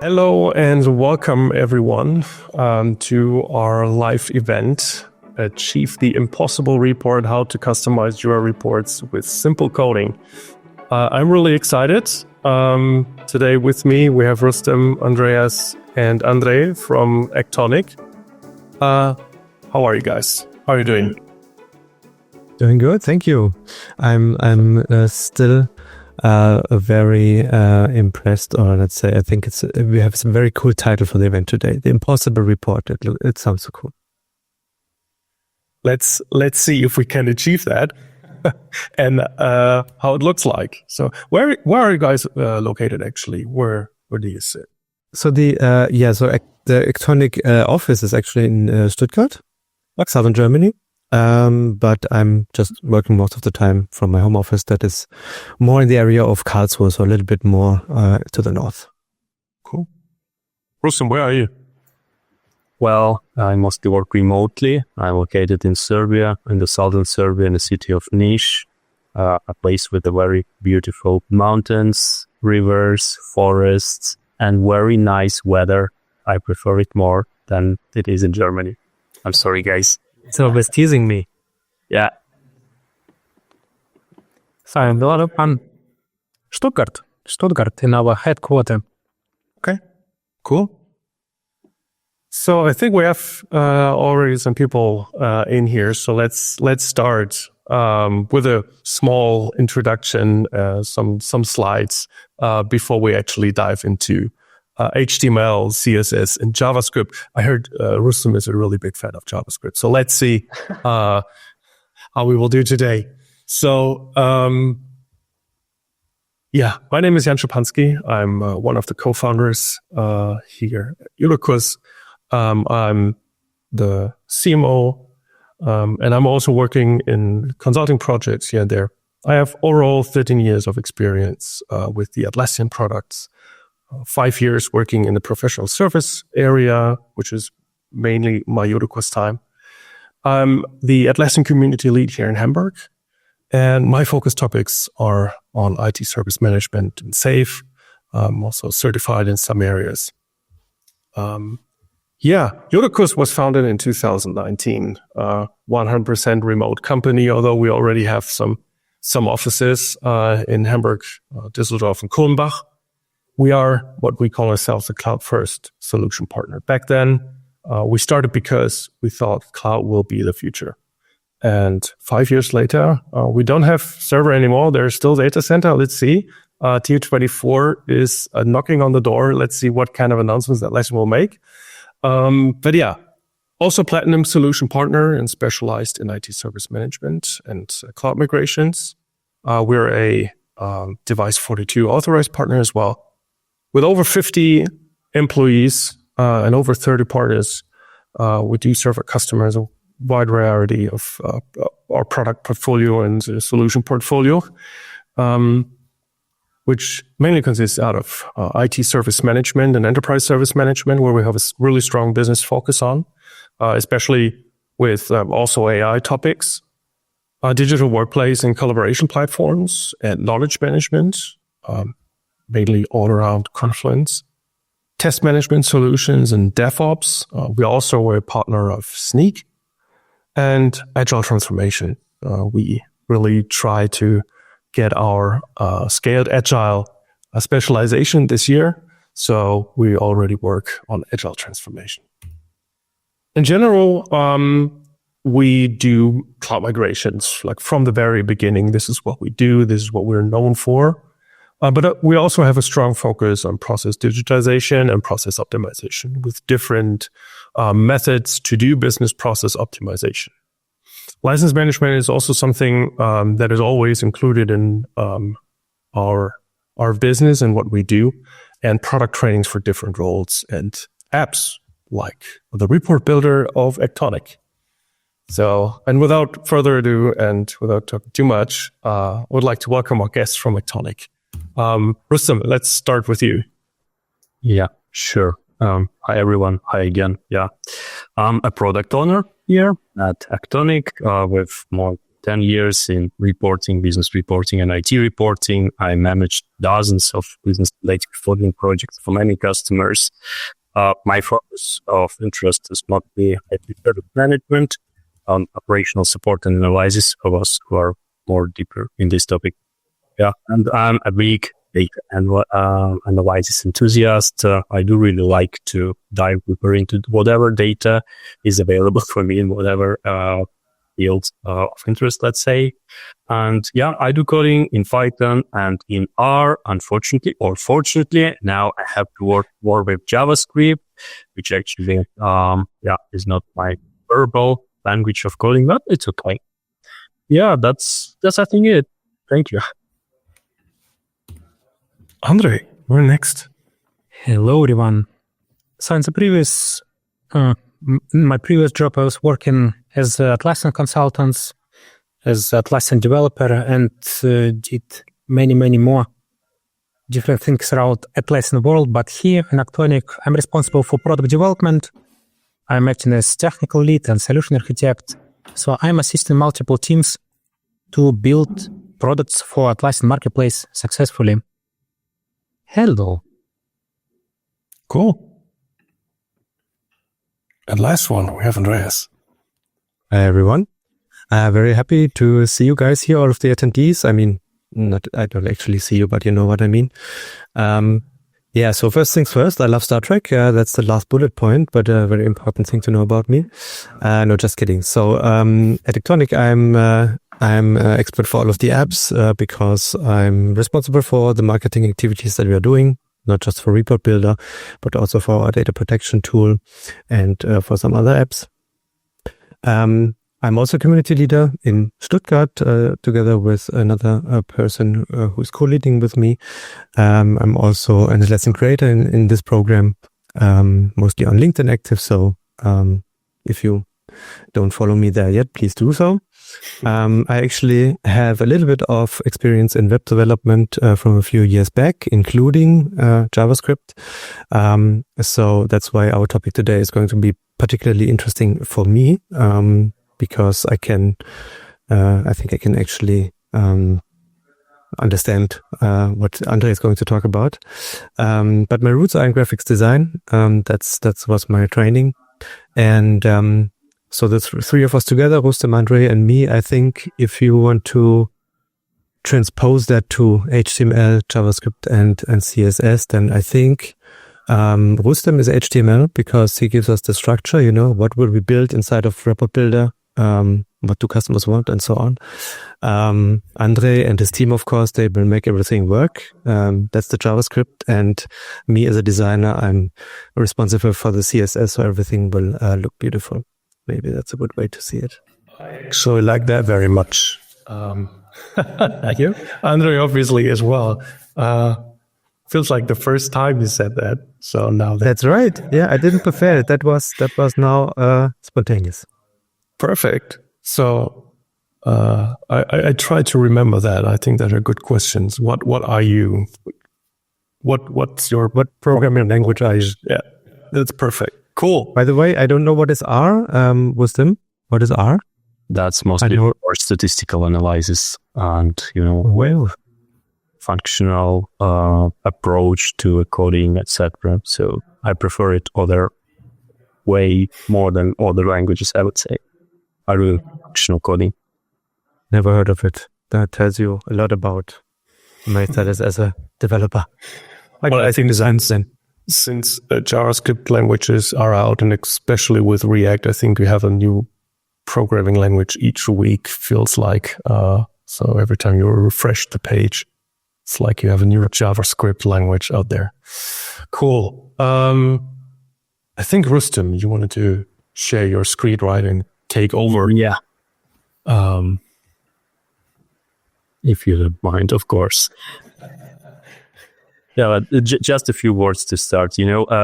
Hello and welcome everyone to our live event, Achieve the Impossible Report, How to Customize Jira Reports with Simple Coding. I'm really excited. Today with me we have Rustem, Andreas and Andre from Actonic. How are you guys? How are you doing? Doing good, thank you. I'm still very impressed, or let's say, I think we have a very cool title for the event today, The Impossible Report. It sounds so cool. Let's see if we can achieve that and how it looks like. So where are you guys located actually? Where do you sit? So the Actonic office is actually in Stuttgart, southern Germany. But I'm just working most of the time from my home office that is more in the area of Karlsruhe, so a little bit more to the north. Cool. Rustem, where are you? Well, I mostly work remotely. I'm located in Serbia, in the southern Serbia, in the city of Niš, a place with a very beautiful mountains, rivers, forests, and very nice weather. I prefer it more than it is in Germany. I'm sorry, guys. It's always teasing me. Yeah. So I'm from Stuttgart in our headquarters. Okay, cool. So I think we have already some people in here. So let's start with a small introduction, some slides before we actually dive into HTML, CSS, and JavaScript. I heard Rustem is a really big fan of JavaScript. So let's see how we will do today. So, my name is Jan Szepański. I'm one of the co-founders here at Unicus. I'm the CMO, and I'm also working in consulting projects here and there. I have overall 13 years of experience with the Atlassian products. 5 years working in the professional service area, which is mainly my Unicus time. I'm the Atlassian community lead here in Hamburg, and my focus topics are on IT service management and SAFe. I'm also certified in some areas. Unicus was founded in 2019, 100% remote company, although we already have some offices in Hamburg, Düsseldorf, and Kulmbach. We are what we call ourselves a cloud-first solution partner. Back then, we started because we thought cloud will be the future. And 5 years later, we don't have server anymore. There's still data center. Let's see. Tier 24 is knocking on the door. Let's see what kind of announcements that Atlassian will make. Also platinum solution partner and specialized in IT service management and cloud migrations. We're a Device 42 authorized partner as well. With over 50 employees and over 30 partners, we do serve our customers a wide variety of our product portfolio and solution portfolio, which mainly consists out of IT service management and enterprise service management, where we have a really strong business focus on, especially with also AI topics, digital workplace and collaboration platforms, and knowledge management, mainly all around Confluence, test management solutions and DevOps. We also were a partner of Sneak and Agile transformation. We really try to get our scaled Agile specialization this year. So we already work on Agile transformation. In general, we do cloud migrations, like from the very beginning. This is what we do. This is what we're known for. But we also have a strong focus on process digitization and process optimization with different methods to do business process optimization. License management is also something that is always included in our business and what we do, and product trainings for different roles and apps like the report builder of Actonic. So, and without further ado and without talking too much, I would like to welcome our guests from Actonic. Rustem, let's start with you. Yeah, sure. Hi, everyone. Hi again. Yeah. I'm a product owner here at Actonic with more 10 years in reporting, business reporting, and IT reporting. I managed dozens of business-related reporting projects for many customers. My focus of interest is mostly IT service management, operational support and analysis of us who are more deeper in this topic. Yeah, and I'm a big data analysis enthusiast. I do really like to dive deeper into whatever data is available for me in whatever field of interest, let's say. And yeah, I do coding in Python and in R, unfortunately or fortunately. Now I have to work more with JavaScript, which actually is not my verbal language of coding, but it's okay. Yeah, that's I think it. Thank you. Andrei, we're next. Hello, everyone. So in my previous job, I was working as an Atlassian consultant, as an Atlassian developer, and did many more different things around Atlassian world. But here in Actonic, I'm responsible for product development. I'm acting as technical lead and solution architect. So I'm assisting multiple teams to build products for Atlassian Marketplace successfully. Hello. Cool. And last one, we have Andreas. Hi, everyone. Very happy to see you guys here, all of the attendees. I mean, I don't actually see you, but you know what I mean. So first things first, I love Star Trek. That's the last bullet point, but a very important thing to know about me. No, just kidding. So at Actonic, I'm expert for all of the apps because I'm responsible for the marketing activities that we are doing, not just for Report Builder, but also for our data protection tool and for some other apps. I'm also community leader in Stuttgart together with another person who's co-leading with me. I'm also an Atlassian creator in this program, mostly on LinkedIn active. So if you don't follow me there yet, please do so. I actually have a little bit of experience in web development from a few years back, including JavaScript. So that's why our topic today is going to be particularly interesting for me, because I think I can actually understand what Andrei is going to talk about. But my roots are in graphics design. That was my training. And so the three of us together, Rustem, Andrei, and me, I think if you want to transpose that to HTML, JavaScript, and CSS, then I think Rustem is HTML because he gives us the structure, what will we build inside of Report Builder, what do customers want, and so on. Andrei and his team, of course, they will make everything work. That's the JavaScript. And me as a designer, I'm responsible for the CSS, so everything will look beautiful. Maybe that's a good way to see it. I actually like that very much. Thank you. Andrei, obviously, as well. Feels like the first time you said that. So now that's right. Yeah, I didn't prepare it. That was now spontaneous. Perfect. So I try to remember that. I think that are good questions. What are you? What programming language are you? Yeah, that's perfect. Cool. By the way, I don't know what is R. Wisdom, what is R? That's mostly for statistical analysis and functional approach to a coding, etc. So I prefer it other way more than other languages, I would say. I do functional coding. Never heard of it. That tells you a lot about my status as a developer. I think since JavaScript languages are out, and especially with React, I think we have a new programming language each week, feels like. So every time you refresh the page, it's like you have a new JavaScript language out there. Cool. I think, Rustem, you wanted to share your screen, right, and take over. Yeah. If you don't mind, of course. Yeah, just a few words to start.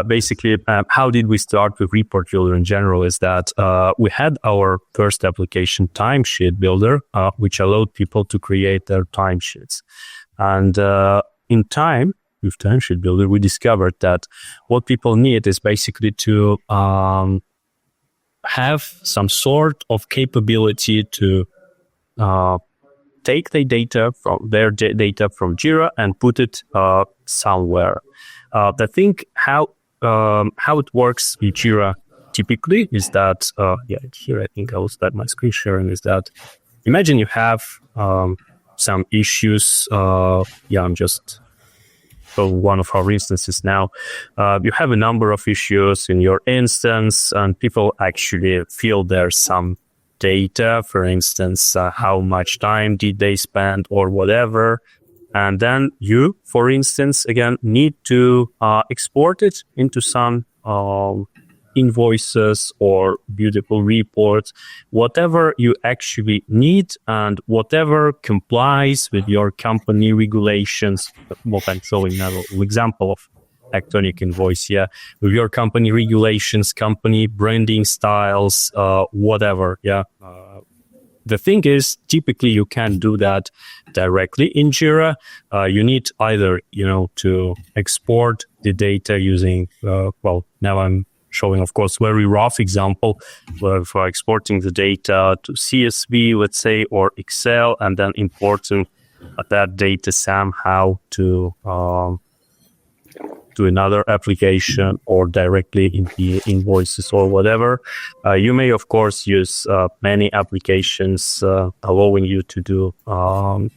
Basically, how did we start with Report Builder in general is that we had our first application, Timesheet Builder, which allowed people to create their timesheets. And with Timesheet Builder, we discovered that what people need is basically to have some sort of capability to take the data from their data from Jira and put it somewhere. The thing how it works in Jira typically is that here I think I will start my screen sharing. Is that imagine you have some issues. I'm just one of our instances now. You have a number of issues in your instance, and people actually feel there's some data, for instance, how much time did they spend or whatever. And then you, for instance, again, need to export it into some invoices or beautiful reports, whatever you actually need and whatever complies with your company regulations. What I'm showing now, an example of electronic invoice, with your company regulations, company branding styles, whatever, The thing is, typically you can't do that directly in Jira. You need either, to export the data using, now I'm showing, of course, very rough example for exporting the data to CSV, let's say, or Excel, and then importing that data somehow to another application or directly in the invoices or whatever. You may, of course, use many applications allowing you to do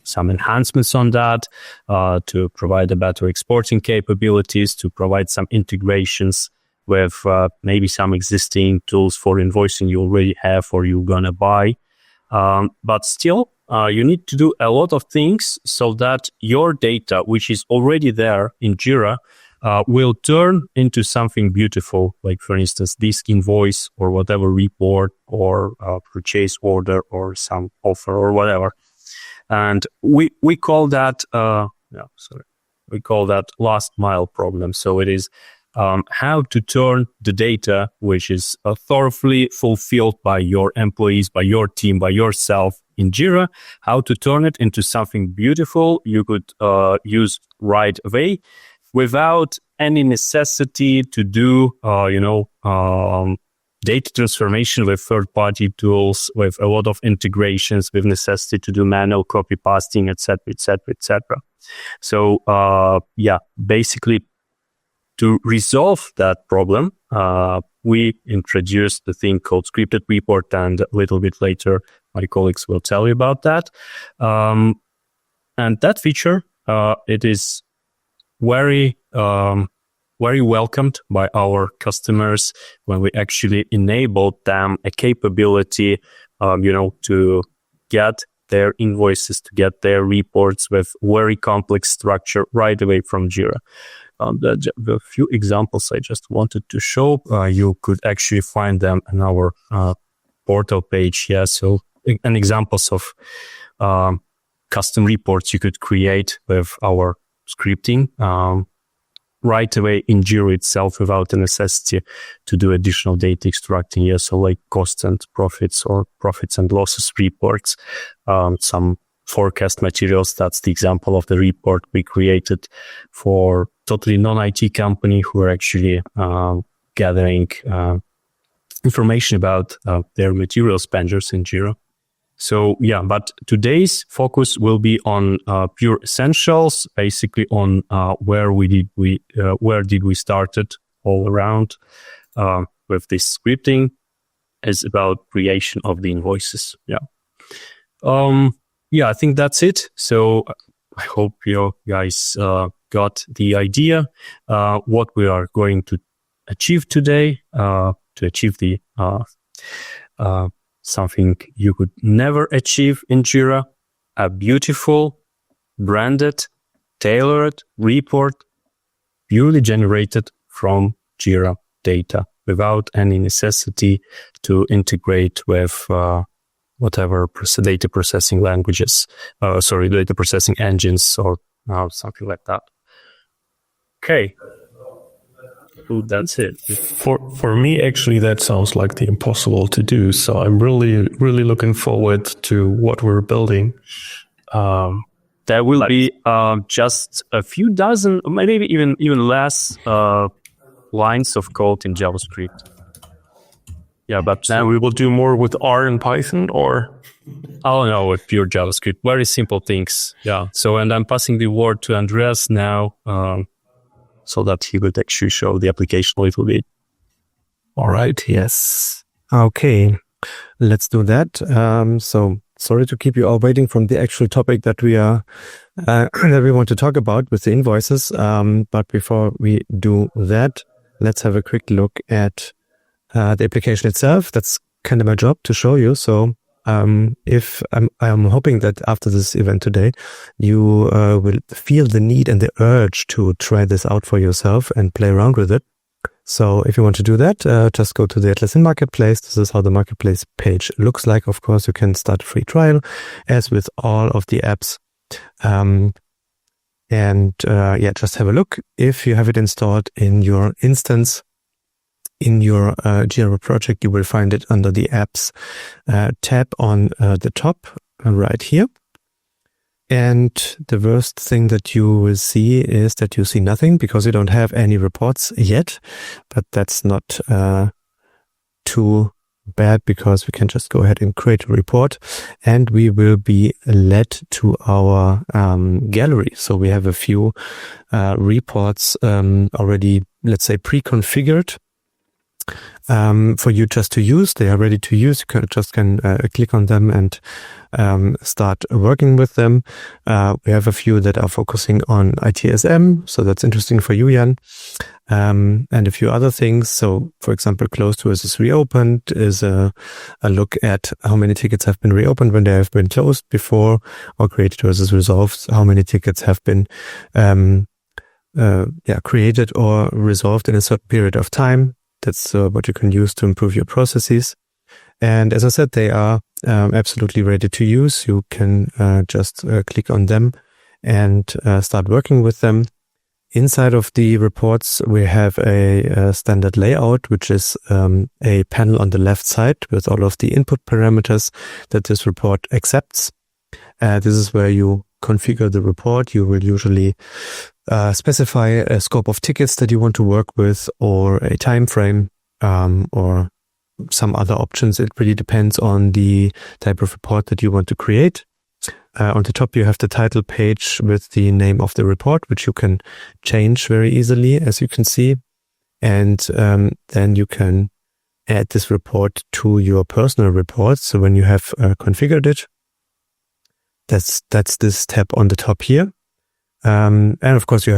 some enhancements on that, to provide a better exporting capabilities, to provide some integrations with maybe some existing tools for invoicing you already have or you're going to buy. But still, you need to do a lot of things so that your data, which is already there in Jira, will turn into something beautiful, like, for instance, this invoice or whatever report or purchase order or some offer or whatever. And we call that, we call that last mile problem. So it is how to turn the data, which is thoroughly fulfilled by your employees, by your team, by yourself in Jira, how to turn it into something beautiful you could use right away, without any necessity to do, data transformation with third-party tools, with a lot of integrations, with necessity to do manual copy pasting, etc., etc., etc. So, basically, to resolve that problem, we introduced the thing called scripted report, and a little bit later, my colleagues will tell you about that. And that feature, it is very welcomed by our customers when we actually enabled them a capability, to get their invoices, to get their reports with very complex structure right away from Jira. The few examples I just wanted to show, you could actually find them on our portal page. So an examples of custom reports you could create with our scripting right away in Jira itself without the necessity to do additional data extracting. So like costs and profits or profits and losses reports, some forecast materials. That's the example of the report we created for totally non-IT company who are actually gathering information about their material spenders in Jira. So but today's focus will be on pure essentials, basically on where did we started all around with this scripting, is about creation of the invoices. I think that's it. So I hope you guys got the idea what we are going to achieve today, to achieve the something you could never achieve in Jira, a beautiful, branded, tailored report purely generated from Jira data without any necessity to integrate with whatever data processing languages, data processing engines or something like that. Okay. That's it. For me, actually, that sounds like the impossible to do. So I'm really, really looking forward to what we're building. There will be just a few dozen, maybe even less lines of code in JavaScript. Yeah, but And we will do more with R and Python, or? oh no, with pure JavaScript, very simple things. Yeah. So, and I'm passing the word to Andreas now, so that he would actually show the application a little bit. All right. Yes. Okay. Let's do that. So sorry to keep you all waiting from the actual topic that we are that we want to talk about with the invoices. But before we do that, let's have a quick look at the application itself. That's kind of my job to show you. So if I'm hoping that after this event today, you will feel the need and the urge to try this out for yourself and play around with it. So if you want to do that, just go to the Atlassian Marketplace. This is how the Marketplace page looks like. Of course, you can start a free trial, as with all of the apps. Just have a look. If you have it installed in your instance, in your Jira project, you will find it under the apps tab on the top right here. And the worst thing that you will see is that you see nothing because you don't have any reports yet. But that's not too bad because we can just go ahead and create a report and we will be led to our gallery. So we have a few reports already, let's say, pre-configured for you just to use. They are ready to use. You can click on them and start working with them. We have a few that are focusing on ITSM, so that's interesting for you, Jan. And a few other things. So, for example, closed versus reopened is a look at how many tickets have been reopened when they have been closed before, or created versus resolved, how many tickets have been created or resolved in a certain period of time. That's what you can use to improve your processes. And as I said, they are absolutely ready to use. You can just click on them and start working with them. Inside of the reports, we have a standard layout, which is a panel on the left side with all of the input parameters that this report accepts. This is where you configure the report. You will usually specify a scope of tickets that you want to work with, or a time frame, or some other options. It really depends on the type of report that you want to create. On the top, you have the title page with the name of the report, which you can change very easily, as you can see. And then you can add this report to your personal report. So when you have configured it, that's this tab on the top here. And of course, you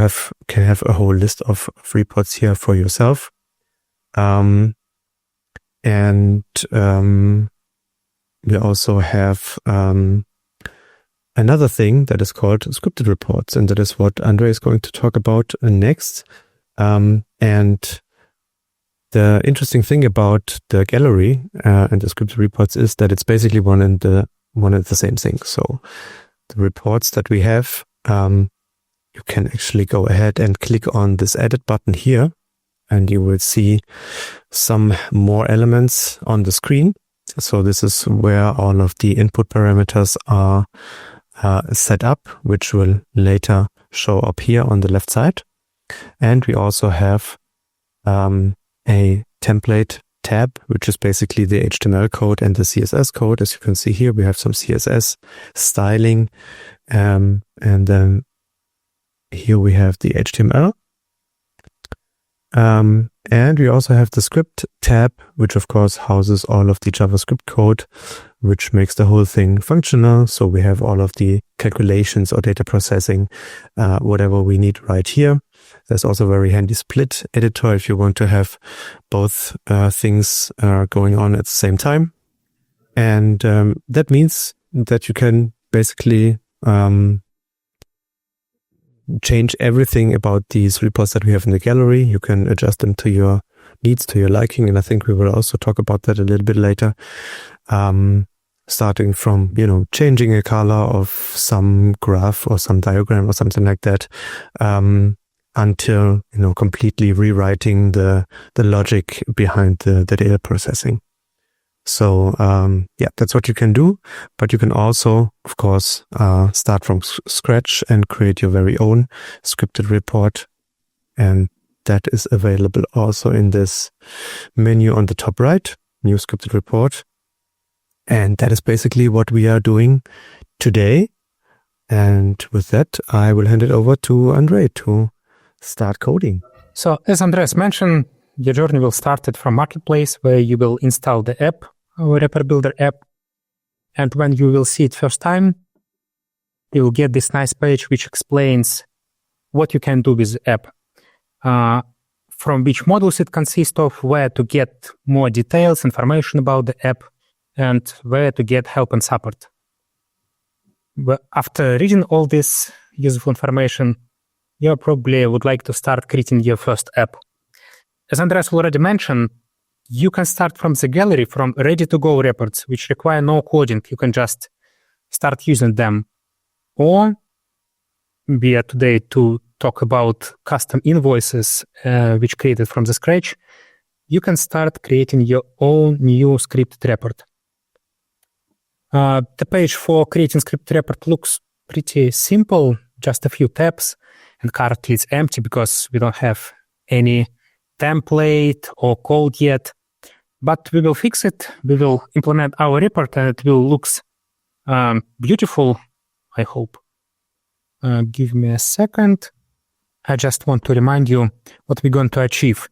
can have a whole list of reports here for yourself. We also have another thing that is called scripted reports, and that is what Andre is going to talk about next. And the interesting thing about the gallery and the scripted reports is that it's basically one and the same thing. So the reports that we have, you can actually go ahead and click on this edit button here, and you will see some more elements on the screen. So this is where all of the input parameters are set up, which will later show up here on the left side. And we also have a template tab, which is basically the HTML code and the CSS code. As you can see here, we have some CSS styling, and then here we have the HTML. And we also have the script tab, which of course houses all of the JavaScript code, which makes the whole thing functional. So we have all of the calculations or data processing, whatever we need right here. There's also a very handy split editor if you want to have both things going on at the same time. And that means that you can basically change everything about these reports that we have in the gallery. You can adjust them to your needs, to your liking, and I think we will also talk about that a little bit later. Starting from, changing a color of some graph or some diagram or something like that, until, completely rewriting the logic behind the data processing. So, that's what you can do, but you can also, of course, start from scratch and create your very own scripted report. And that is available also in this menu on the top right. new scripted report. And that is basically what we are doing today. And with that, I will hand it over to Andre to start coding. So as Andreas mentioned, your journey will start from Marketplace, where you will install the app, our Wrapper Builder app. And when you will see it first time, you will get this nice page which explains what you can do with the app, from which modules it consists of, where to get more details, information about the app, and where to get help and support. But after reading all this useful information, you probably would like to start creating your first app. As Andreas already mentioned, you can start from the gallery, from ready-to-go reports, which require no coding. You can just start using them. Or we are today to talk about custom invoices, which created from the scratch. You can start creating your own new scripted report. The page for creating scripted report looks pretty simple, just a few tabs, and currently it's empty because we don't have any template or code yet. But we will fix it. We will implement our report and it will look beautiful, I hope. Give me a second. I just want to remind you what we're going to achieve.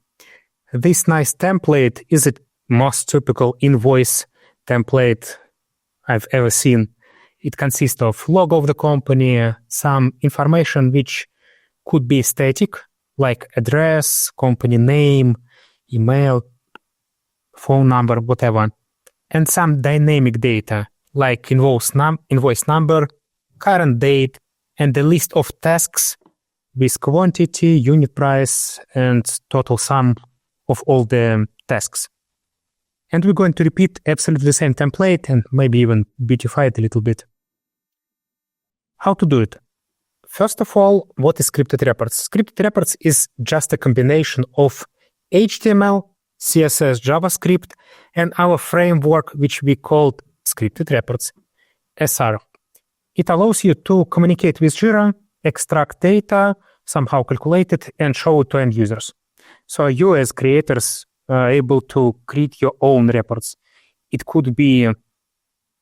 This nice template is the most typical invoice template I've ever seen. It consists of logo of the company, some information which could be static, like address, company name, email, phone number, whatever, and some dynamic data, like invoice number, current date, and the list of tasks with quantity, unit price, and total sum of all the tasks. And we're going to repeat absolutely the same template and maybe even beautify it a little bit. How to do it? First of all, what is scripted reports? Scripted reports is just a combination of HTML, CSS, JavaScript, and our framework, which we called scripted reports, SR. It allows you to communicate with Jira, extract data, somehow calculate it, and show it to end users. So you as creators are able to create your own reports. It could be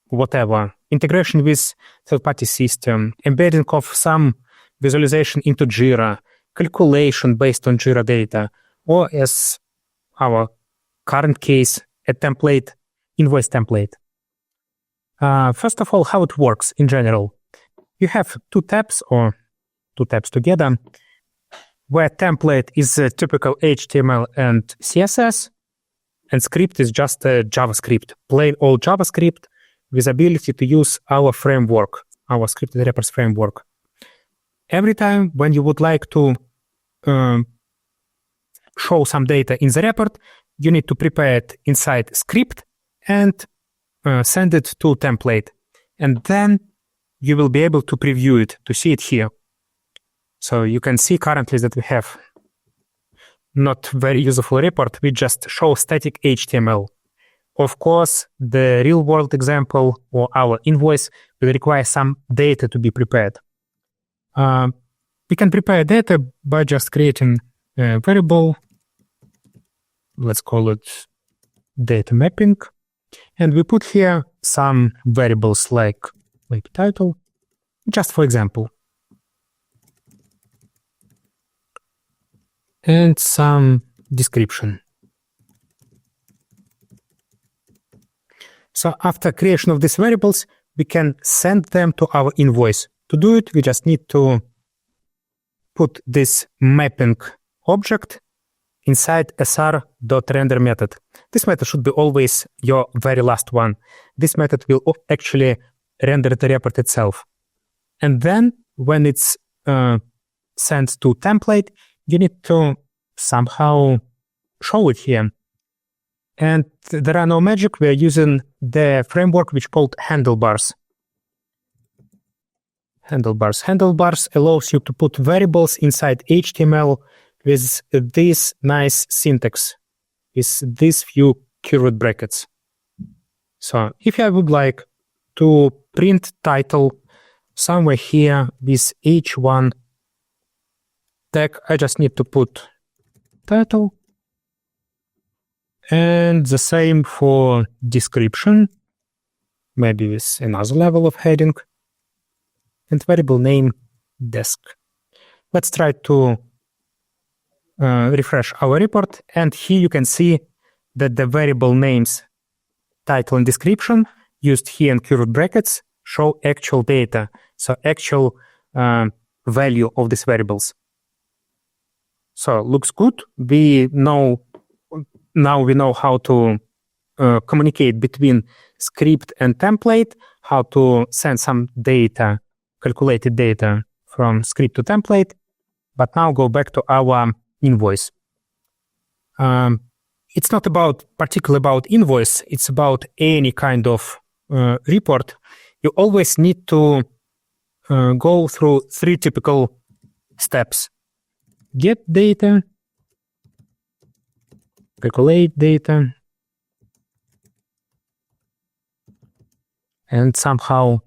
whatever, integration with third-party system, embedding of some visualization into Jira, calculation based on Jira data, or as our current case, a template, invoice template. First of all, how it works in general. You have two tabs or two tabs together, where template is a typical HTML and CSS, and script is just a JavaScript, plain old JavaScript with ability to use our framework, our scripted reports framework. Every time when you would like to show some data in the report, you need to prepare it inside script and send it to template. And then you will be able to preview it, to see it here. So you can see currently that we have not very useful report. We just show static HTML. Of course, the real world example or our invoice will require some data to be prepared. We can prepare data by just creating a variable. Let's call it data mapping. And we put here some variables like title, just for example. And some description. So after creation of these variables, we can send them to our invoice. To do it, we just need to put this mapping object inside sr.render method. This method should be always your very last one. This method will actually render the report itself. And then when it's sent to template, you need to somehow show it here. And there are no magic. We are using the framework which called handlebars. Handlebars allows you to put variables inside HTML with this nice syntax, with these few curved brackets. So if I would like to print title somewhere here with H1 tag, I just need to put title And the same for description, maybe with another level of heading, and variable name desk. Let's try to refresh our report, and here you can see that the variable names title and description used here in curved brackets show actual data, so actual value of these variables. So looks good. We know how to communicate between script and template, how to send some data, calculated data from script to template. But now go back to our invoice. It's not particularly about invoice. It's about any kind of report. You always need to go through 3 typical steps: get data, calculate data, and somehow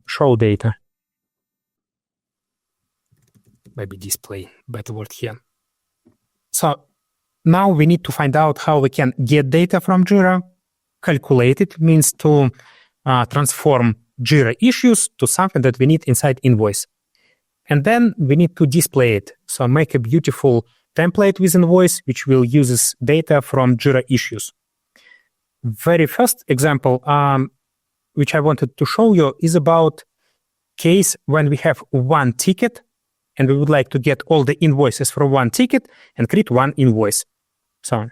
show data. Maybe display, better word here. So now we need to find out how we can get data from Jira. Calculate it means to transform Jira issues to something that we need inside invoice. And then we need to display it. So make a beautiful template with invoice, which will use data from Jira issues. Very first example, which I wanted to show you, is about case when we have one ticket and we would like to get all the invoices for one ticket and create one invoice. So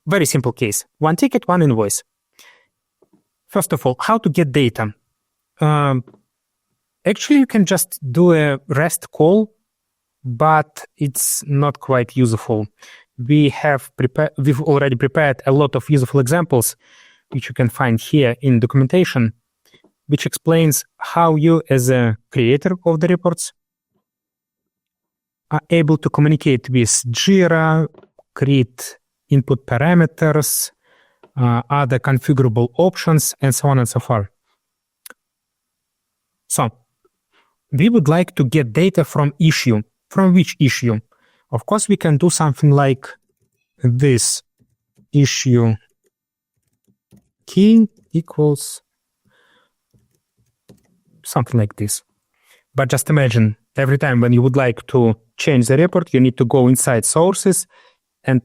very simple case, one ticket, one invoice. First of all, how to get data? Actually, you can just do a REST call, but it's not quite useful. We've already prepared a lot of useful examples, which you can find here in documentation, which explains how you, as a creator of the reports, are able to communicate with Jira, create input parameters, other configurable options, and so on and so forth. So we would like to get data from issue. From which issue? Of course, we can do something like this: issue key equals something like this. But just imagine, every time when you would like to change the report, you need to go inside sources and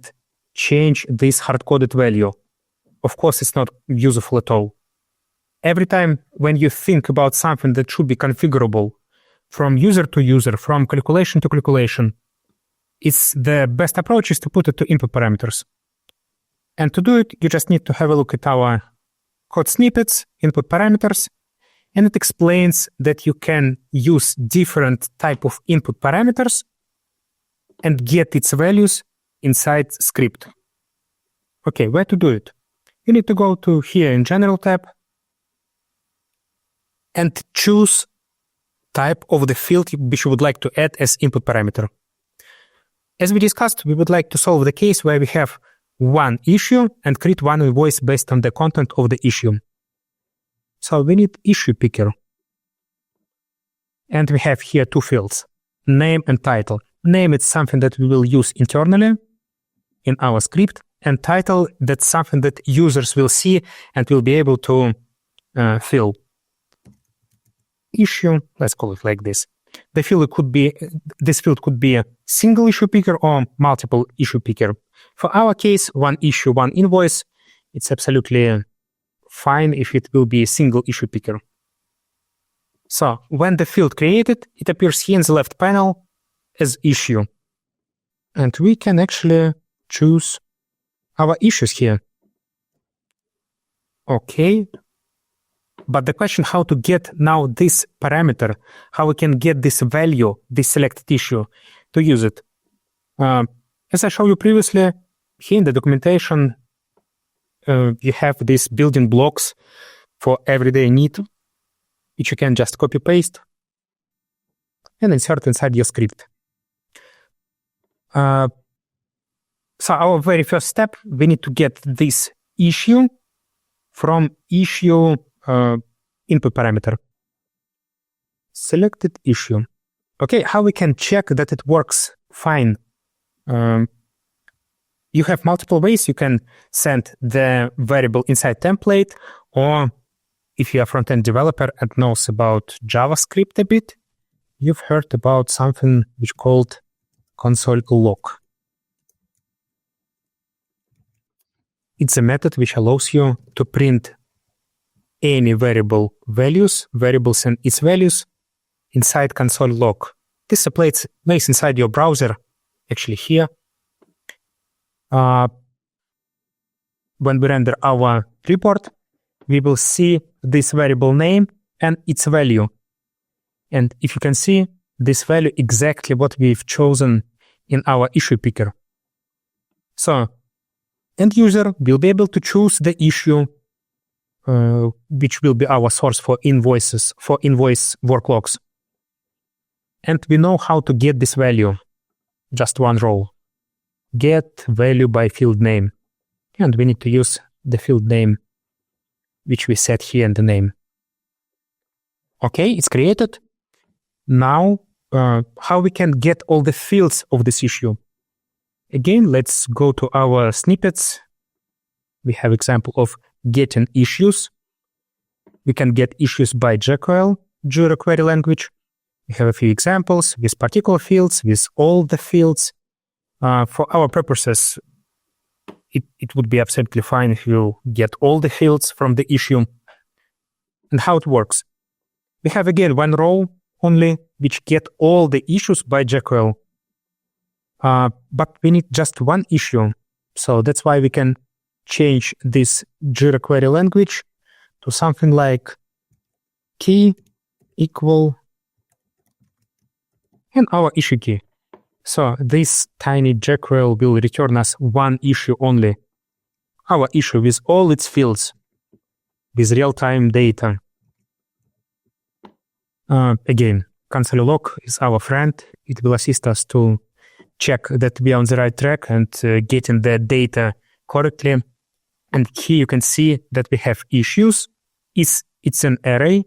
change this hard-coded value. Of course, it's not useful at all. Every time when you think about something that should be configurable from user to user, from calculation to calculation, it's the best approach is to put it to input parameters. And to do it, you just need to have a look at our code snippets, input parameters, and it explains that you can use different type of input parameters and get its values inside script. Okay, where to do it? You need to go to here in General tab and choose type of the field which you would like to add as input parameter. As we discussed, we would like to solve the case where we have one issue and create one invoice based on the content of the issue. So we need issue picker. And we have here 2 fields, name and title. Name is something that we will use internally in our script, and title, that's something that users will see and will be able to fill. Issue, let's call it like this. This field could be a single issue picker or multiple issue picker. For our case, one issue, one invoice, it's absolutely fine if it will be a single issue picker. So when the field created, it appears here in the left panel as issue. And we can actually choose our issues here. Okay. But the question how to get now this parameter, how we can get this value, this selected issue, to use it. As I showed you previously, here in the documentation, you have these building blocks for everyday need, which you can just copy paste and insert inside your script. So our very first step, we need to get this issue from issue input parameter. Selected issue. Okay, how we can check that it works fine? you have multiple ways. You can send the variable inside template, or if you're a front-end developer and knows about JavaScript a bit, you've heard about something which called console log. It's a method which allows you to print any variables and its values inside console log. This is a place inside your browser, actually here. When we render our report, we will see this variable name and its value. And if you can see, this value exactly what we've chosen in our issue picker. So, end user will be able to choose the issue which will be our source for invoices, for invoice worklogs. And we know how to get this value. Just one row. Get value by field name. And we need to use the field name which we set here in the name. Okay, it's created. Now, how we can get all the fields of this issue? Again, let's go to our snippets. We have example of getting issues. We can get issues by Jekyll, Jira query language. We have a few examples with particular fields, with all the fields. For our purposes, it would be absolutely fine if you get all the fields from the issue. And how it works. We have again one row only which get all the issues by Jekyll. But we need just one issue. So that's why we can change this Jira query language to something like key equal and our issue key. So this tiny Jekyll will return us one issue only. Our issue with all its fields, with real-time data. Again, console log is our friend. It will assist us to check that we are on the right track and getting the data correctly. And here you can see that we have issues. It's an array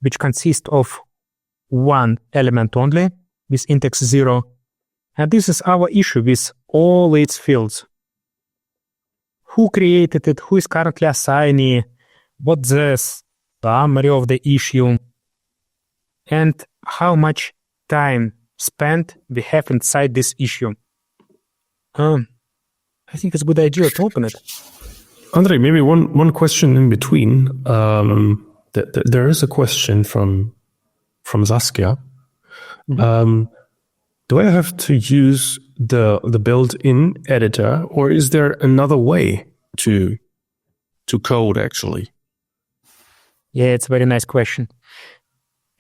which consists of one element only with index 0. And this is our issue with all its fields. Who created it? Who is currently assigning? What's the summary of the issue? And how much time spent we have inside this issue. I think it's a good idea to open it. Andrei, maybe one question in between. There is a question from Saskia. Do I have to use the built-in editor, or is there another way to code actually? Yeah, it's a very nice question.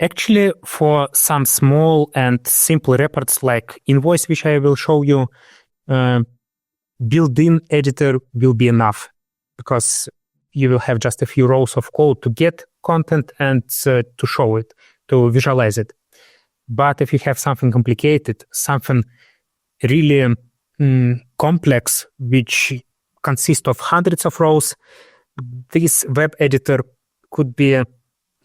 Actually, for some small and simple reports like invoice, which I will show you, built-in editor will be enough because you will have just a few rows of code to get content and to show it, to visualize it. But if you have something complicated, something really complex, which consists of hundreds of rows, this web editor could be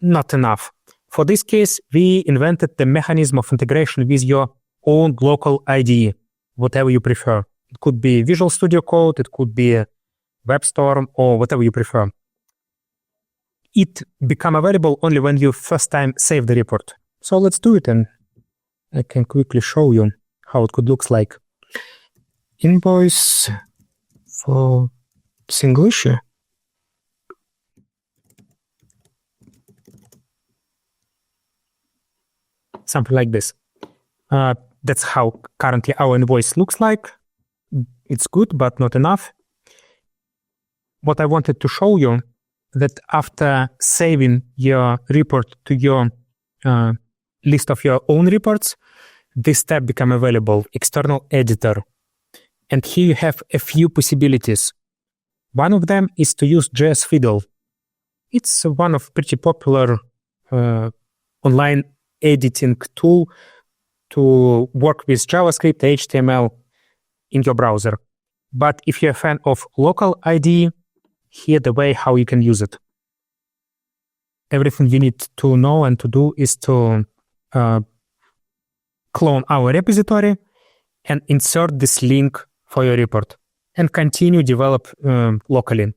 not enough. For this case, we invented the mechanism of integration with your own local IDE, whatever you prefer. It could be Visual Studio Code, it could be WebStorm, or whatever you prefer. It become available only when you first time save the report. So let's do it, and I can quickly show you how it could look like. Invoice for single issue. Something like this. That's how currently our invoice looks like. It's good, but not enough. What I wanted to show you, that after saving your report to your list of your own reports, this tab become available, external editor. And here you have a few possibilities. One of them is to use JS Fiddle. It's one of pretty popular online editing tool to work with JavaScript, HTML in your browser. But if you're a fan of local IDE, here the way how you can use it. Everything you need to know and to do is to clone our repository and insert this link for your report. and continue develop locally.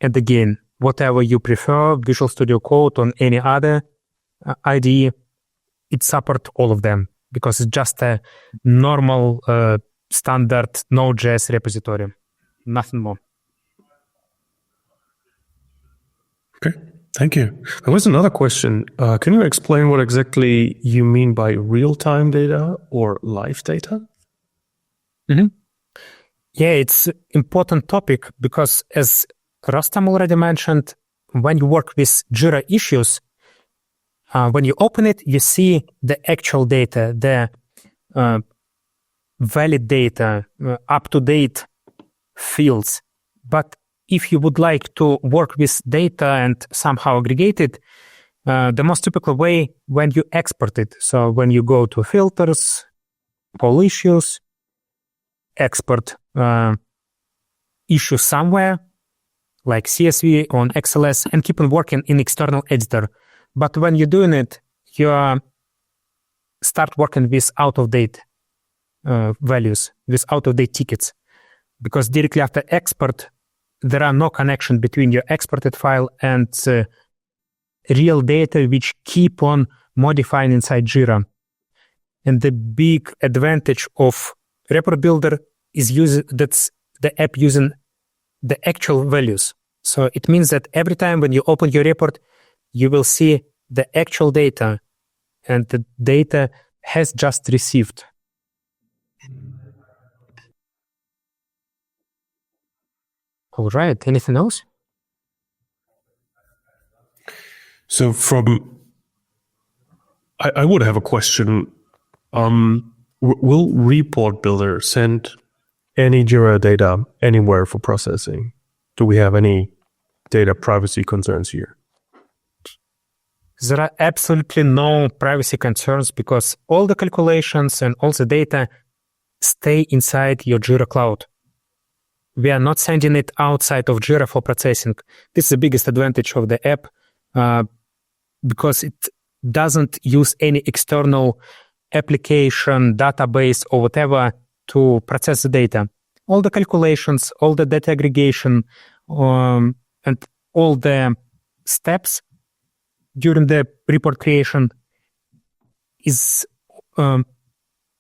And again, whatever you prefer, Visual Studio Code or any other IDE, it supports all of them because it's just a normal standard Node.js repository, nothing more. Okay, thank you. There was another question. Can you explain what exactly you mean by real-time data or live data? Mm-hmm. Yeah, it's an important topic because as Rostam already mentioned, when you work with Jira issues, when you open it, you see the actual data, the valid data, up-to-date fields. But if you would like to work with data and somehow aggregate it, the most typical way when you export it. So when you go to filters, all issues, export issue somewhere, like CSV on XLS, and keep on working in external editor. But when you're doing it, you start working with out-of-date values, with out-of-date tickets. Because directly after export, there are no connection between your exported file and real data which keep on modifying inside Jira. And the big advantage of report builder is that's the app using the actual values. So it means that every time when you open your report, you will see the actual data and the data has just received. All right, anything else? So I would have a question. Will report builder send any Jira data anywhere for processing? Do we have any data privacy concerns here? There are absolutely no privacy concerns because all the calculations and all the data stay inside your Jira cloud. We are not sending it outside of Jira for processing. This is the biggest advantage of the app because it doesn't use any external application, database, or whatever to process the data. All the calculations, all the data aggregation, and all the steps during the report creation is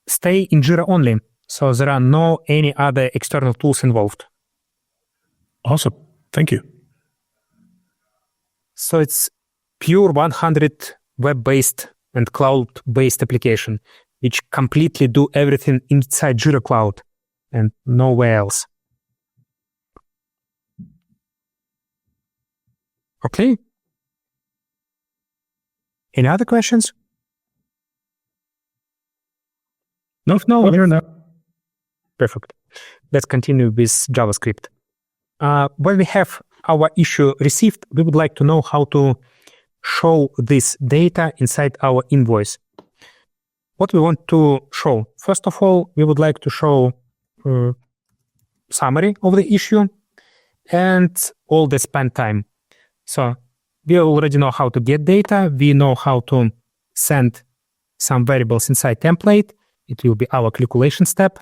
stay in Jira only. So there are no any other external tools involved. Awesome. Thank you. So it's pure 100 web-based and cloud-based application, which completely do everything inside Jira Cloud and nowhere else. Okay. Any other questions? No, here now. Perfect. Let's continue with JavaScript. When we have our issue received, we would like to know how to show this data inside our invoice. What we want to show? First of all, we would like to show summary of the issue and all the spend time. So we already know how to get data. We know how to send some variables inside template. It will be our calculation step.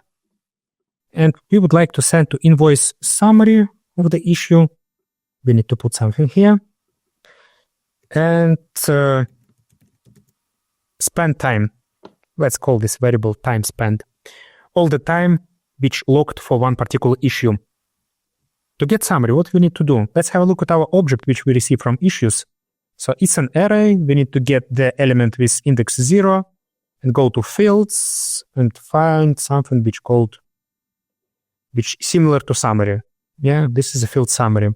And we would like to send to invoice summary of the issue. We need to put something here. And spend time. Let's call this variable time spent. All the time which logged for one particular issue. To get summary, what we need to do? Let's have a look at our object which we receive from issues. So it's an array. We need to get the element with index 0 and go to fields and find something which similar to summary. Yeah, this is a field summary.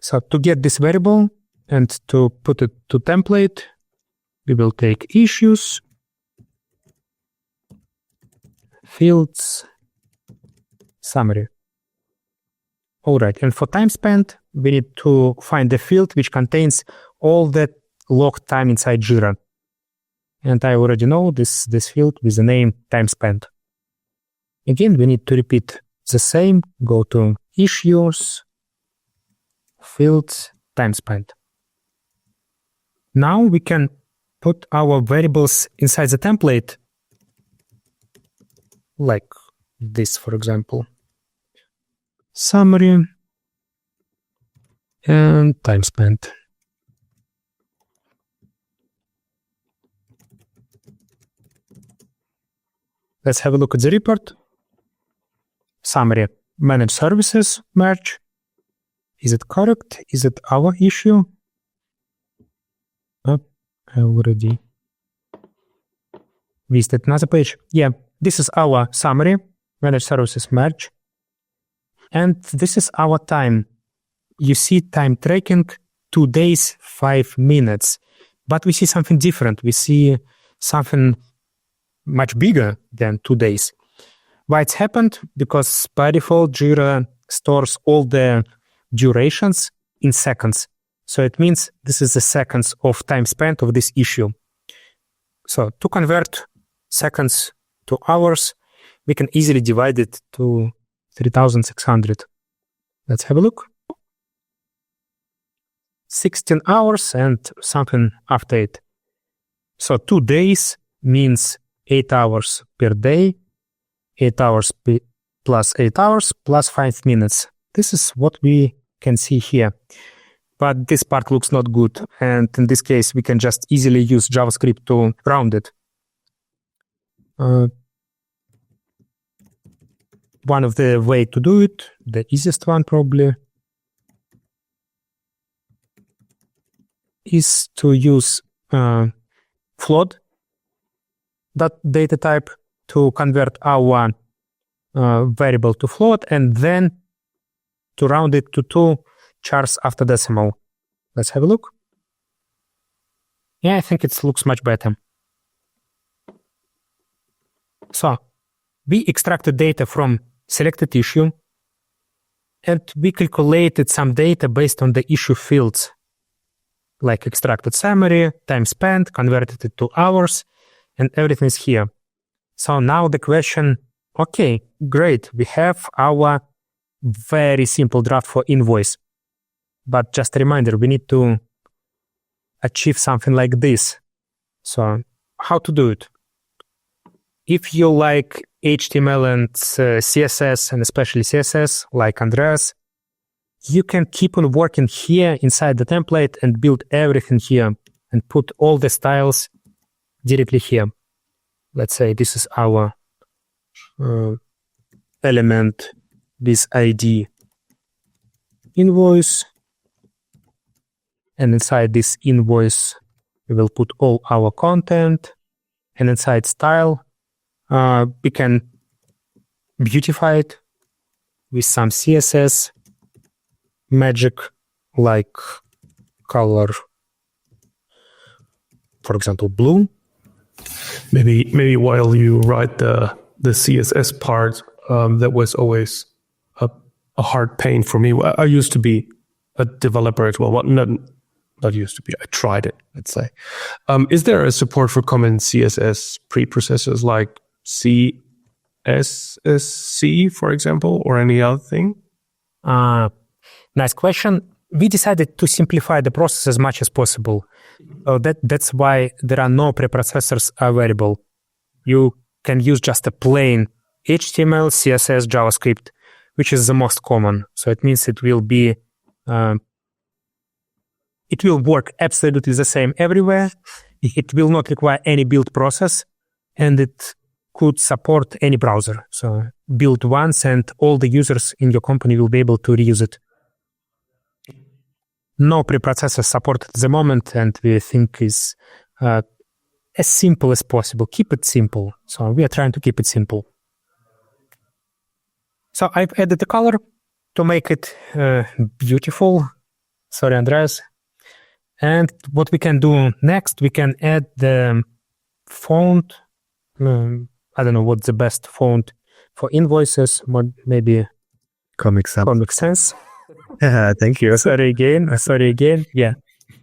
So to get this variable and to put it to template, we will take issues, fields, summary. All right, and for time spent, we need to find the field which contains all the logged time inside Jira. And I already know this field with the name time spent. Again, we need to repeat the same, go to issues, fields, time spent. Now we can put our variables inside the template like this, for example. Summary and time spent. Let's have a look at the report. Summary, managed services, merge. Is it correct? Is it our issue? Oh, I already visited another page. Yeah, this is our summary, managed services, merge. And this is our time. You see time tracking, 2 days, 5 minutes. But we see something different. We see something much bigger than 2 days. Why it's happened? Because by default, Jira stores all the durations in seconds. So it means this is the seconds of time spent of this issue. So to convert seconds to hours, we can easily divide it to 3,600. Let's have a look. 16 hours and something after it. So 2 days means 8 hours per day, 8 hours plus 8 hours plus 5 minutes. This is what we can see here. But this part looks not good. And in this case, we can just easily use JavaScript to round it. One of the way to do it, the easiest one probably, is to use float data type to convert our variable to float and then to round it to 2 chars after decimal. Let's have a look. Yeah, I think it looks much better. So we extracted data from selected issue and we calculated some data based on the issue fields, like extracted summary, time spent, converted it to hours, and everything is here. So now the question, okay, great, we have our very simple draft for invoice. But just a reminder, we need to achieve something like this. So how to do it? If you like HTML and CSS, and especially CSS, like Andreas, you can keep on working here inside the template and build everything here and put all the styles directly here. Let's say this is our element, this ID invoice. And inside this invoice, we will put all our content. And inside style, we can beautify it with some CSS magic, like color, for example, blue. Maybe while you write the CSS part, that was always a hard pain for me. I used to be a developer as well. Not used to be. I tried it, let's say. Is there a support for common CSS preprocessors like CSSC, for example, or any other thing? Nice question. We decided to simplify the process as much as possible. That's why there are no preprocessors available. You can use just a plain HTML, CSS, JavaScript, which is the most common. So it means it will be it will work absolutely the same everywhere. It will not require any build process, and it could support any browser. So build once and all the users in your company will be able to reuse it. No preprocessor support at the moment, and we think is as simple as possible. Keep it simple. So we are trying to keep it simple. So I've added the color to make it beautiful. Sorry, Andreas. And what we can do next, we can add the font. I don't know what's the best font for invoices. Maybe Comic Sans. Thank you. Sorry again. Yeah.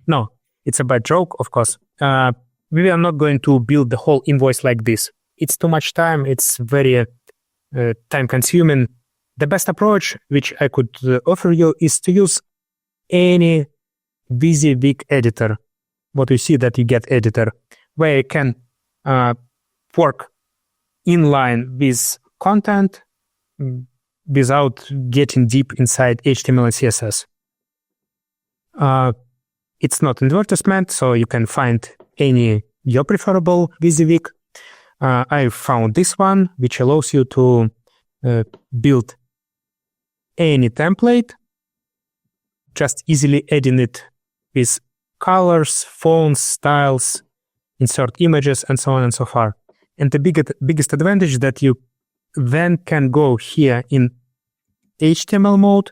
No, it's a bad joke, of course. We are not going to build the whole invoice like this. It's too much time. It's very time consuming. The best approach, which I could offer you, is to use any WYSIWYG editor. What you see that you get editor, where you can work in line with content without getting deep inside HTML and CSS. It's not advertisement, so you can find any your preferable WYSIWYG. I found this one, which allows you to build any template, just easily adding it with colors, fonts, styles, insert images, and so on and so forth. And the biggest advantage that you then can go here in HTML mode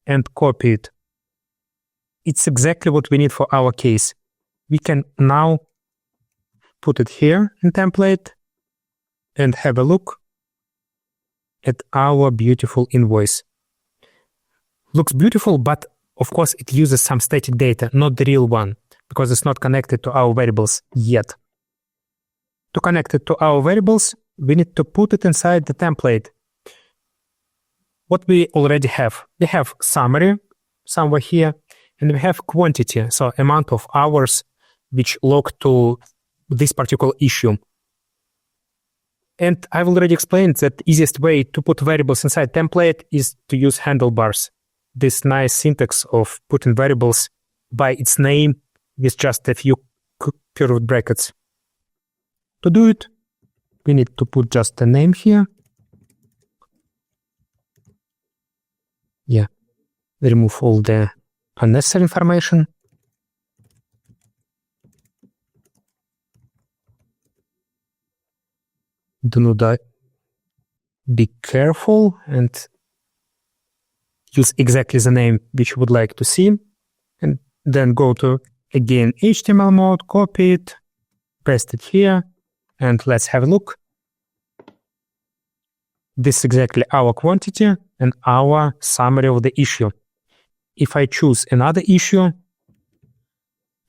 and copy it. It's exactly what we need for our case. We can now put it here in template and have a look at our beautiful invoice. Looks beautiful, but of course it uses some static data, not the real one, because it's not connected to our variables yet. To connect it to our variables, we need to put it inside the template. What we already have. We have summary somewhere here, and we have quantity, so amount of hours which log to this particular issue. And I've already explained that the easiest way to put variables inside template is to use handlebars. This nice syntax of putting variables by its name with just a few curved brackets. To do it, we need to put just a name here. Yeah, remove all the unnecessary information. Do not be careful and use exactly the name which you would like to see. And then go to, again, HTML mode, copy it, paste it here, and let's have a look. This is exactly our quantity and our summary of the issue. If I choose another issue,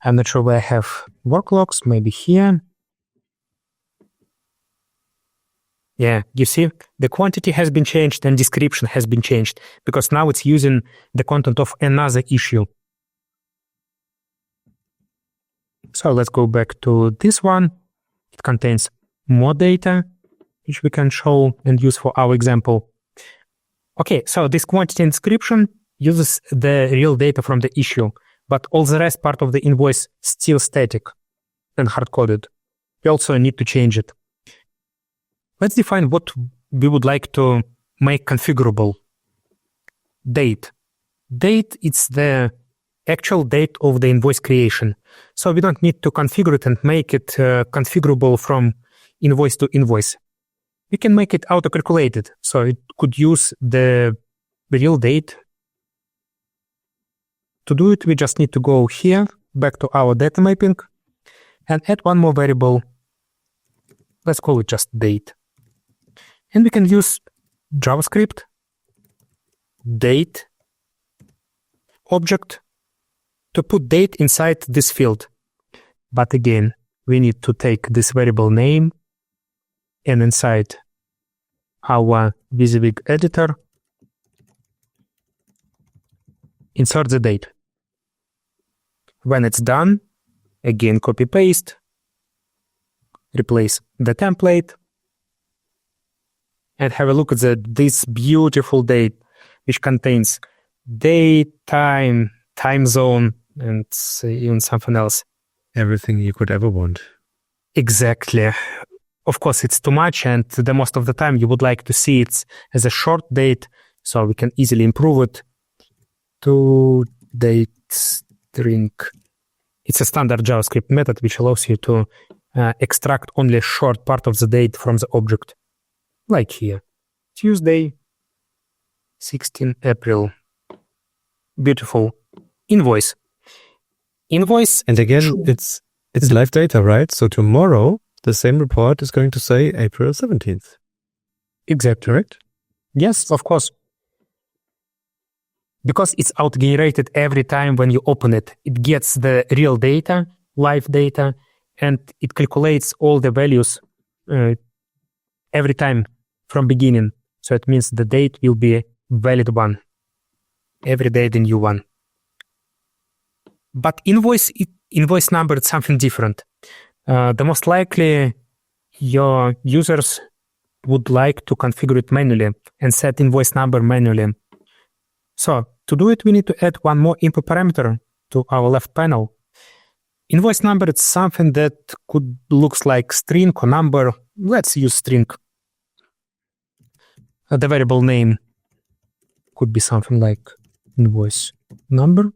I'm not sure where I have work logs, maybe here. Yeah, you see, the quantity has been changed and description has been changed because now it's using the content of another issue. So let's go back to this one. It contains more data, which we can show and use for our example. Okay, so this quantity and description uses the real data from the issue, but all the rest part of the invoice still static and hard-coded. We also need to change it. Let's define what we would like to make configurable. Date. Date, it's the actual date of the invoice creation. So we don't need to configure it and make it configurable from invoice to invoice. We can make it auto-calculated, so it could use the real date. To do it, we just need to go here, back to our data mapping, and add one more variable. Let's call it just date. And we can use JavaScript date object to put date inside this field. But again, we need to take this variable name and inside our WYSIWYG editor, insert the date. When it's done, again copy-paste, replace the template, and have a look at this beautiful date, which contains date, time, time zone, and even something else. Everything you could ever want. Exactly. Of course, it's too much, and the most of the time you would like to see it as a short date, so we can easily improve it to date string. It's a standard JavaScript method which allows you to extract only a short part of the date from the object. Like here, Tuesday, 16 April. Beautiful. Invoice. Invoice. And again, it's live data, right? So tomorrow, the same report is going to say April 17th. Exactly. Correct? Yes, of course. Because it's auto-generated every time when you open it. It gets the real data, live data, and it calculates all the values every time from beginning. So it means the date will be a valid one. Every day the new one. But invoice number is something different. The most likely your users would like to configure it manually and set invoice number manually. So to do it, we need to add one more input parameter to our left panel. Invoice number is something that could looks like string or number. Let's use string. The variable name could be something like invoice number.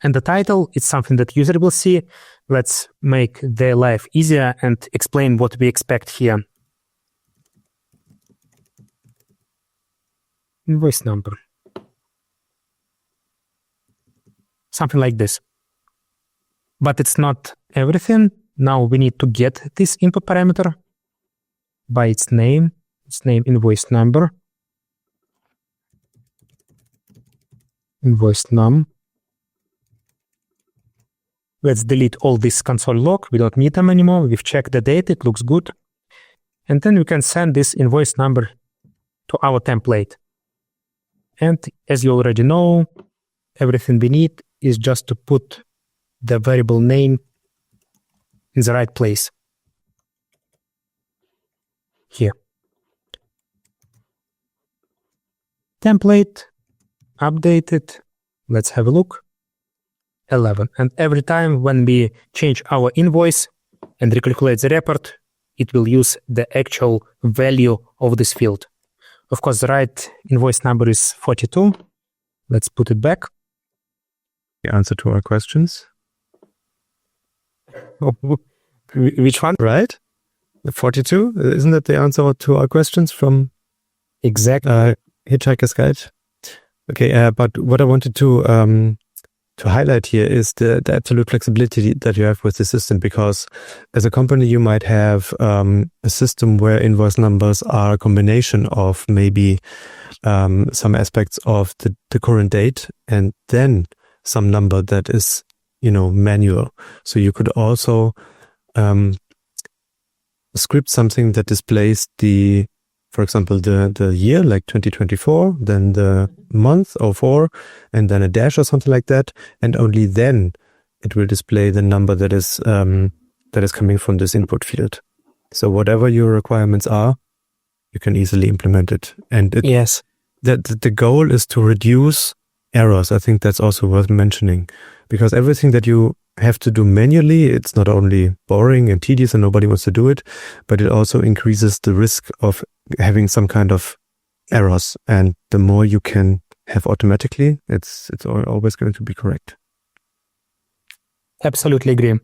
And the title is something that user will see. Let's make their life easier and explain what we expect here. Invoice number. Something like this. But it's not everything. Now we need to get this input parameter by its name invoice number, invoice num. Let's delete all this console log. We don't need them anymore. We've checked the data. It looks good. And then we can send this invoice number to our template. And as you already know, everything we need is just to put the variable name in the right place. Here. Template, updated. Let's have a look. 11. And every time when we change our invoice and recalculate the report, it will use the actual value of this field. Of course, the right invoice number is 42. Let's put it back. The answer to our questions. Which one? Right? The 42? Isn't that the answer to our questions from Exactly. Hitchhiker's Guide? Okay, but what I wanted to highlight here is the absolute flexibility that you have with the system, because as a company you might have a system where invoice numbers are a combination of maybe some aspects of the current date and then some number that is, manual. So you could also script something that displays for example, the year, like 2024, then the month 04, and then a dash or something like that, and only then it will display the number that is coming from this input field. So whatever your requirements are, you can easily implement it. And Yes. The goal is to reduce errors. I think that's also worth mentioning, because everything that you have to do manually, it's not only boring and tedious and nobody wants to do it, but it also increases the risk of having some kind of errors. And the more you can have automatically, it's always going to be correct. Absolutely agree.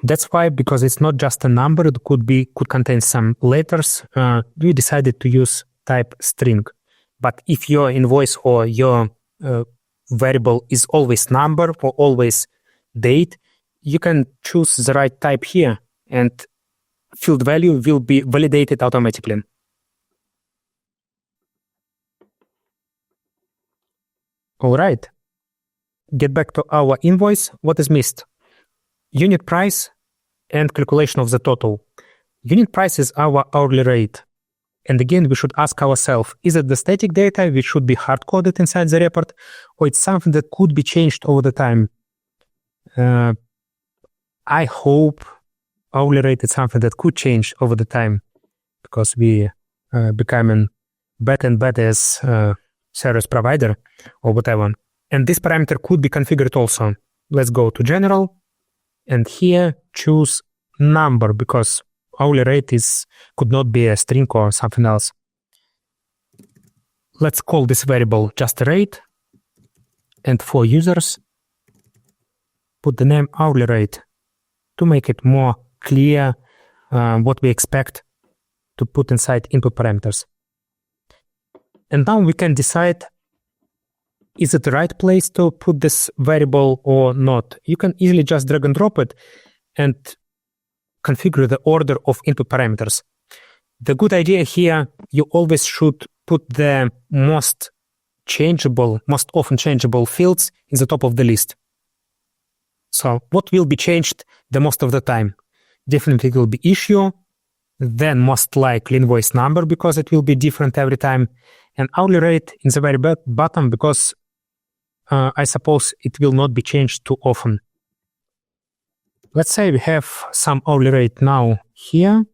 That's why, because it's not just a number, it could contain some letters. We decided to use type string. But if your invoice or your variable is always number or always date, you can choose the right type here, and field value will be validated automatically. All right. Get back to our invoice. What is missed? Unit price and calculation of the total. Unit price is our hourly rate. And again, we should ask ourselves, is it the static data which should be hard-coded inside the report, or it's something that could be changed over the time? I hope hourly rate is something that could change over the time, because we becoming better and better as service provider or whatever. And this parameter could be configured also. Let's go to general, and here choose number, because hourly rate could not be a string or something else. Let's call this variable just rate, and for users, put the name hourly rate to make it more clear what we expect to put inside input parameters. And now we can decide, is it the right place to put this variable or not? You can easily just drag and drop it and configure the order of input parameters. The good idea here, you always should put the most often changeable fields in the top of the list. So what will be changed the most of the time? Definitely will be issue, then most likely invoice number, because it will be different every time, and hourly rate in the very bottom, because I suppose it will not be changed too often. Let's say we have some hourly rate now here,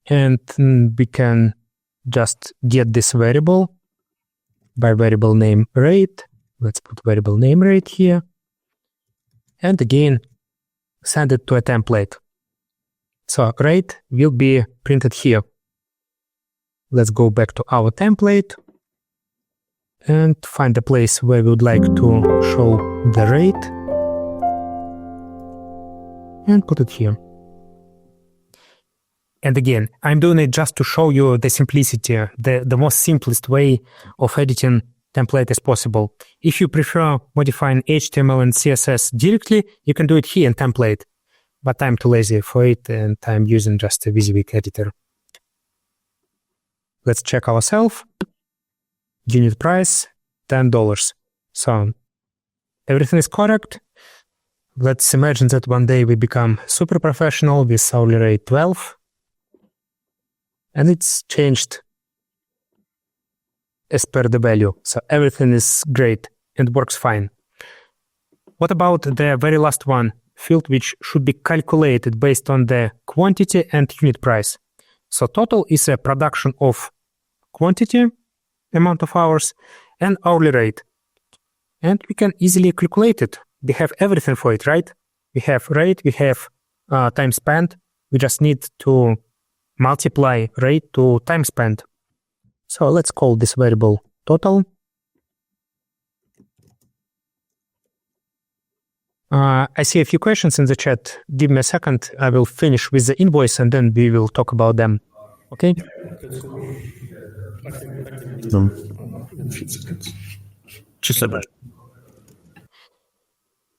And we can just get this variable by variable name rate. Let's put variable name rate here. And again, send it to a template. So rate will be printed here. Let's go back to our template and find a place where we would like to show the rate and put it here. And again, I'm doing it just to show you the simplicity, the most simplest way of editing template as possible. If you prefer modifying HTML and CSS directly, you can do it here in template. But I'm too lazy for it and I'm using just a WYSIWYG editor. Let's check ourselves. Unit price, $10. So everything is correct. Let's imagine that one day we become super professional with hourly rate 12. And it's changed as per the value. So everything is great and works fine. What about the very last one, field which should be calculated based on the quantity and unit price? So total is a production of quantity, amount of hours, and hourly rate. And we can easily calculate it. We have everything for it, right? We have rate, we have time spent. We just need to multiply rate to time spent. So let's call this variable total. I see a few questions in the chat. Give me a second. I will finish with the invoice and then we will talk about them. Okay? Just a bit.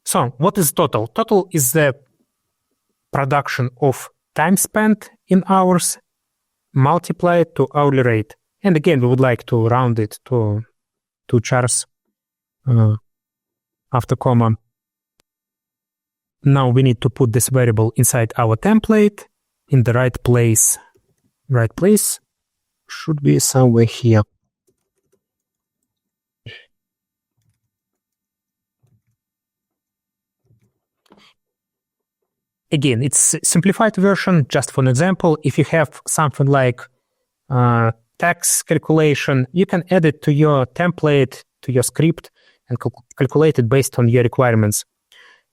So what is total? Total is the production of time spent in hours multiplied to hourly rate. And again, we would like to round it to 2 chars after comma. Now we need to put this variable inside our template in the right place. Right place should be somewhere here. Again, it's a simplified version. Just for an example, if you have something like tax calculation, you can add it to your template, to your script, and calculate it based on your requirements.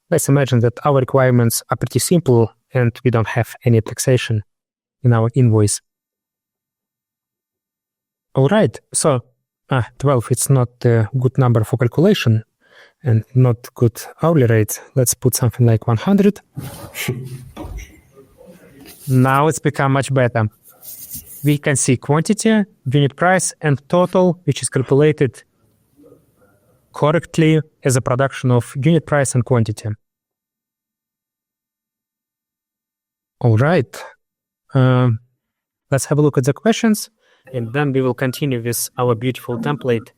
Let's imagine that our requirements are pretty simple and we don't have any taxation in our invoice. All right, so 12, it's not a good number for calculation and not good hourly rate. Let's put something like 100. Now it's become much better. We can see quantity, unit price, and total, which is calculated correctly as a production of unit price and quantity. All right. Let's have a look at the questions, and then we will continue with our beautiful template.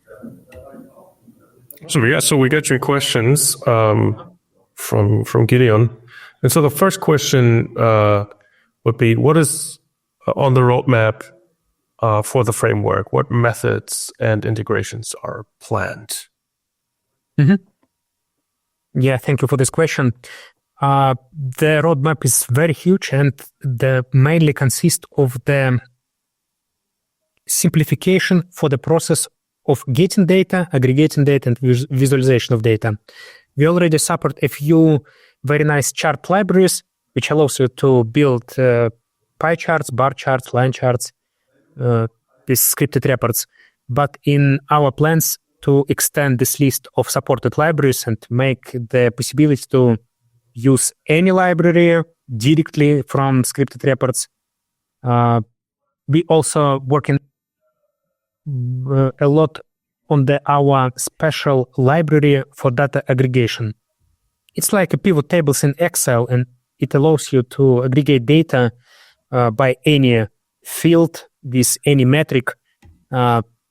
So we get your questions from Gideon. And so the first question would be, what is on the roadmap for the framework? What methods and integrations are planned? Mm-hmm. Yeah, thank you for this question. The roadmap is very huge and mainly consists of the simplification for the process of getting data, aggregating data, and visualization of data. We already support a few very nice chart libraries, which allows you to build pie charts, bar charts, line charts, with scripted reports. But in our plans to extend this list of supported libraries and make the possibility to use any library directly from scripted reports, we also working a lot on our special library for data aggregation. It's like a pivot tables in Excel, and it allows you to aggregate data by any field with any metric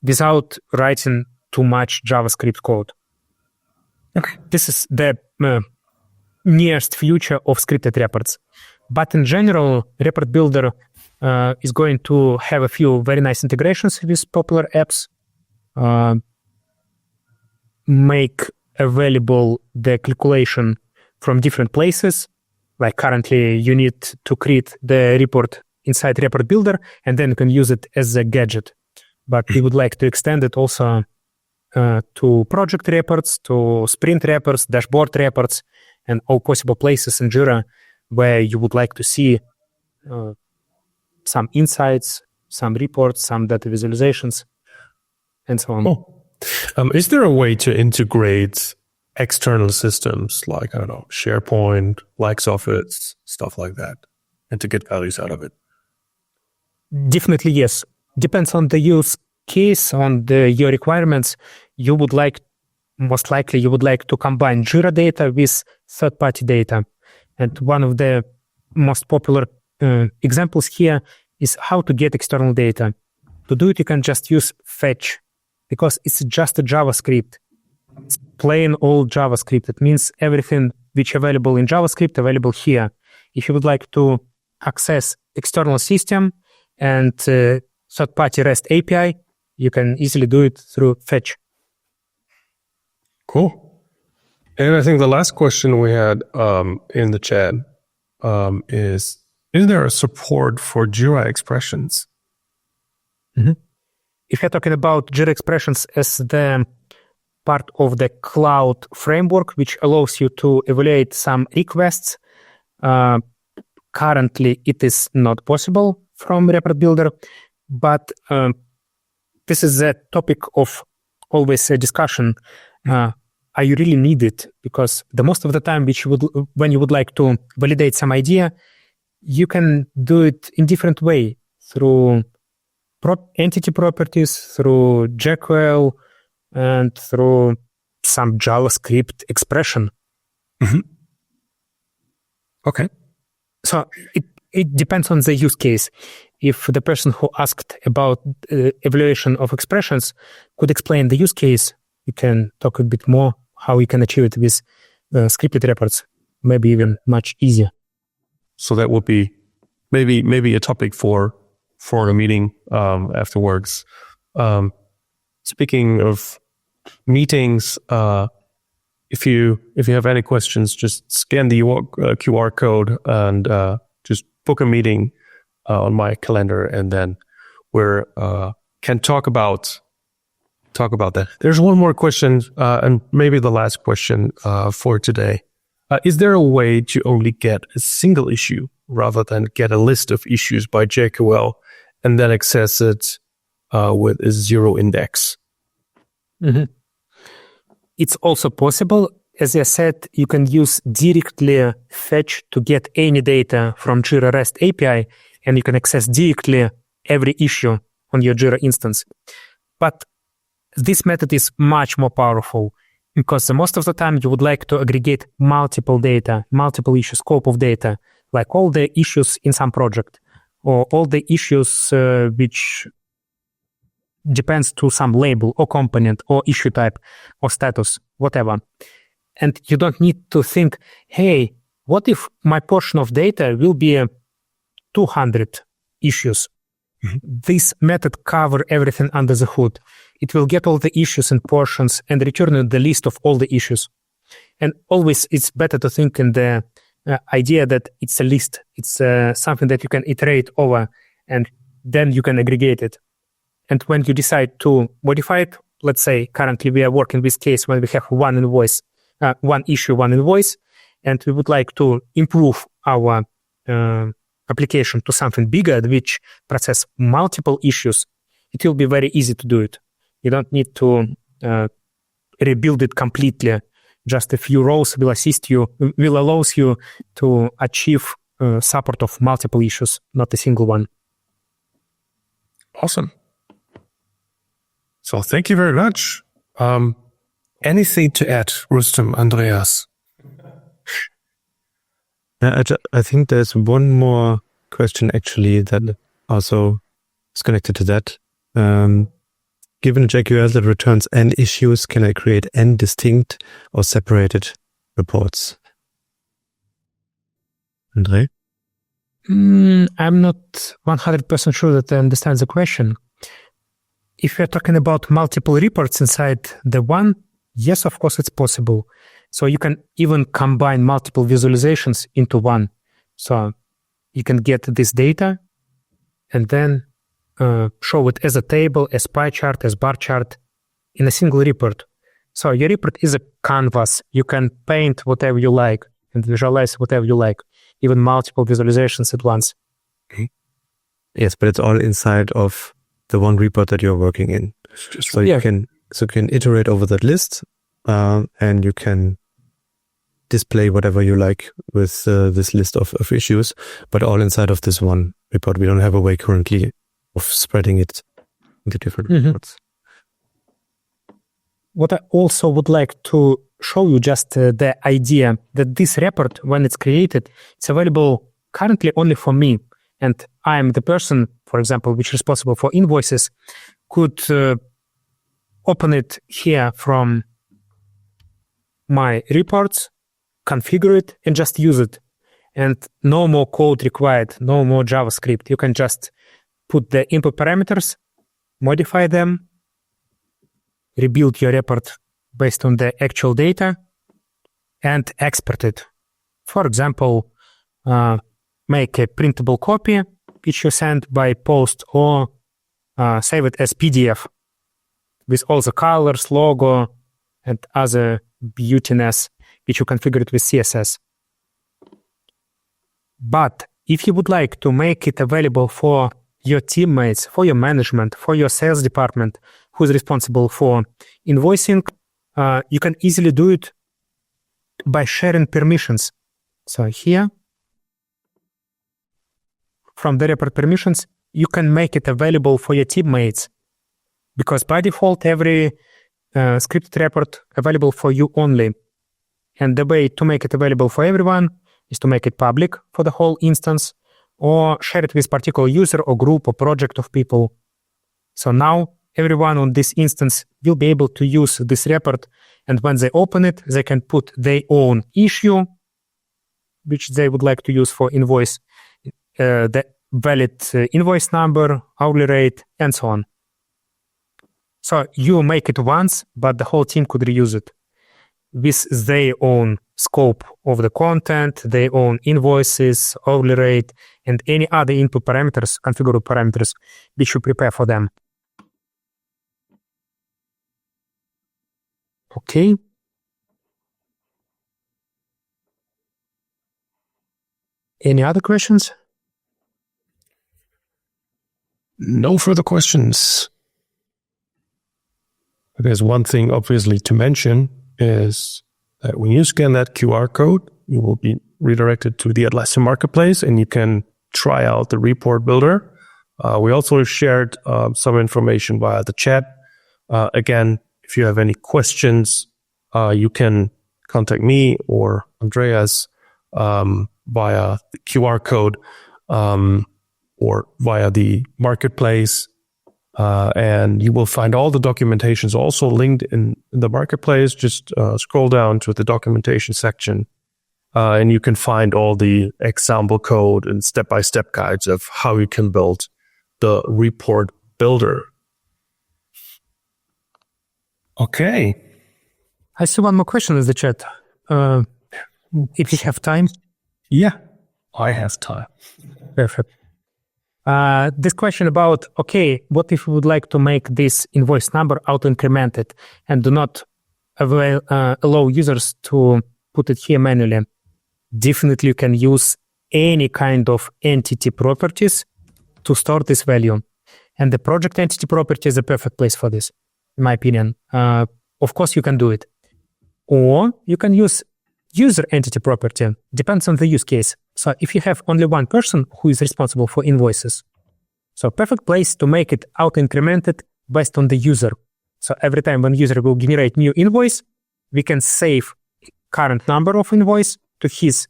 without writing too much JavaScript code. Okay. This is the nearest future of scripted reports. But in general, Report Builder is going to have a few very nice integrations with popular apps, make available the calculation from different places. Like currently, you need to create the report inside report builder, and then you can use it as a gadget. But we would like to extend it also to project reports, to sprint reports, dashboard reports, and all possible places in Jira where you would like to see some insights, some reports, some data visualizations, and so on. Is there a way to integrate external systems like, I don't know, SharePoint, LexOffice, stuff like that, and to get values out of it? Definitely, yes. Depends on the use case, on your requirements. Most likely you would like to combine Jira data with third-party data. And one of the most popular examples here is how to get external data. To do it, you can just use fetch, because it's just a JavaScript. It's plain old JavaScript. It means everything which available in JavaScript available here. If you would like to access external system and third-party REST API, you can easily do it through fetch. Cool. And I think the last question we had in the chat is there a support for Jira expressions? Mm-hmm. If you're talking about Jira expressions as the part of the cloud framework, which allows you to evaluate some requests, currently it is not possible from report builder, but this is a topic of always a discussion. Are you really need it? Because the most of the time, when you would like to validate some idea, you can do it in different way through entity properties, through JQL, and through some JavaScript expression. Mm-hmm. Okay. So it depends on the use case. If the person who asked about evaluation of expressions could explain the use case, you can talk a bit more how you can achieve it with scripted reports, maybe even much easier. So that would be maybe a topic for a meeting afterwards. Speaking of meetings, if you have any questions, just scan the QR code and just book a meeting on my calendar, and then we can talk about that. There's one more question, and maybe the last question for today. Is there a way to only get a single issue rather than get a list of issues by JQL and then access it with a zero index? Mm-hmm. It's also possible. As I said, you can use directly fetch to get any data from Jira REST API, and you can access directly every issue on your Jira instance. But this method is much more powerful because most of the time you would like to aggregate multiple data, multiple issues, scope of data, like all the issues in some project or all the issues which depends to some label or component or issue type or status, whatever. And you don't need to think, hey, what if my portion of data will be 200 issues? Mm-hmm. This method covers everything under the hood. It will get all the issues and portions and return the list of all the issues. And always it's better to think in the idea that it's a list. It's something that you can iterate over and then you can aggregate it. And when you decide to modify it, let's say currently we are working with case when we have one issue, one invoice, and we would like to improve our application to something bigger, which process multiple issues, it will be very easy to do it. You don't need to rebuild it completely. Just a few rows will allow you to achieve support of multiple issues, not a single one. Awesome. So thank you very much. Anything to add, Rustem, Andreas? I think there's one more question actually that also is connected to that. Given a JQL that returns n issues, can I create n distinct or separated reports? Andre? I'm not 100% sure that I understand the question. If you're talking about multiple reports inside the one, yes, of course, it's possible. So you can even combine multiple visualizations into one. So you can get this data and then show it as a table, as pie chart, as bar chart in a single report. So your report is a canvas. You can paint whatever you like and visualize whatever you like, even multiple visualizations at once. Okay. Yes, but it's all inside of the one report that you're working in. So you can iterate over that list, and you can display whatever you like with this list of issues, but all inside of this one report. We don't have a way currently of spreading it into different reports. What I also would like to show you just the idea that this report, when it's created, it's available currently only for me. And I'm the person, for example, which is responsible for invoices, could open it here from my reports, configure it, and just use it. And no more code required, no more JavaScript. You can just put the input parameters, modify them, rebuild your report based on the actual data, and export it. For example, make a printable copy, which you send by post, or save it as PDF with all the colors, logo, and other beautiness, which you configure it with CSS. But if you would like to make it available for your teammates, for your management, for your sales department, who is responsible for invoicing, you can easily do it by sharing permissions. So here, from the report permissions, you can make it available for your teammates, because by default, every scripted report available for you only. And the way to make it available for everyone is to make it public for the whole instance, or share it with particular user or group or project of people. So now everyone on this instance will be able to use this report, and when they open it, they can put their own issue, which they would like to use for invoice, the valid invoice number, hourly rate, and so on. So you make it once, but the whole team could reuse it with their own scope of the content, their own invoices, hourly rate, and any other input parameters, configurable parameters, which you prepare for them. Okay. Any other questions? No further questions. There's one thing obviously to mention is that when you scan that QR code, you will be redirected to the Atlassian Marketplace, and you can try out the report builder. We also shared some information via the chat. Again, if you have any questions, you can contact me or Andreas via the QR code or via the Marketplace. And you will find all the documentations also linked in the Marketplace. Just scroll down to the documentation section, and you can find all the example code and step-by-step guides of how you can build the report builder. Okay. I see one more question in the chat. If you have time. Yeah, I have time. Perfect. This question about, okay, what if we would like to make this invoice number auto-incremented and do not allow users to put it here manually? Definitely you can use any kind of entity properties to store this value. And the project entity property is a perfect place for this, in my opinion. Of course, you can do it. Or you can use user entity property. Depends on the use case. So if you have only one person who is responsible for invoices, so perfect place to make it auto-incremented based on the user. So every time when user will generate new invoice, we can save current number of invoice to his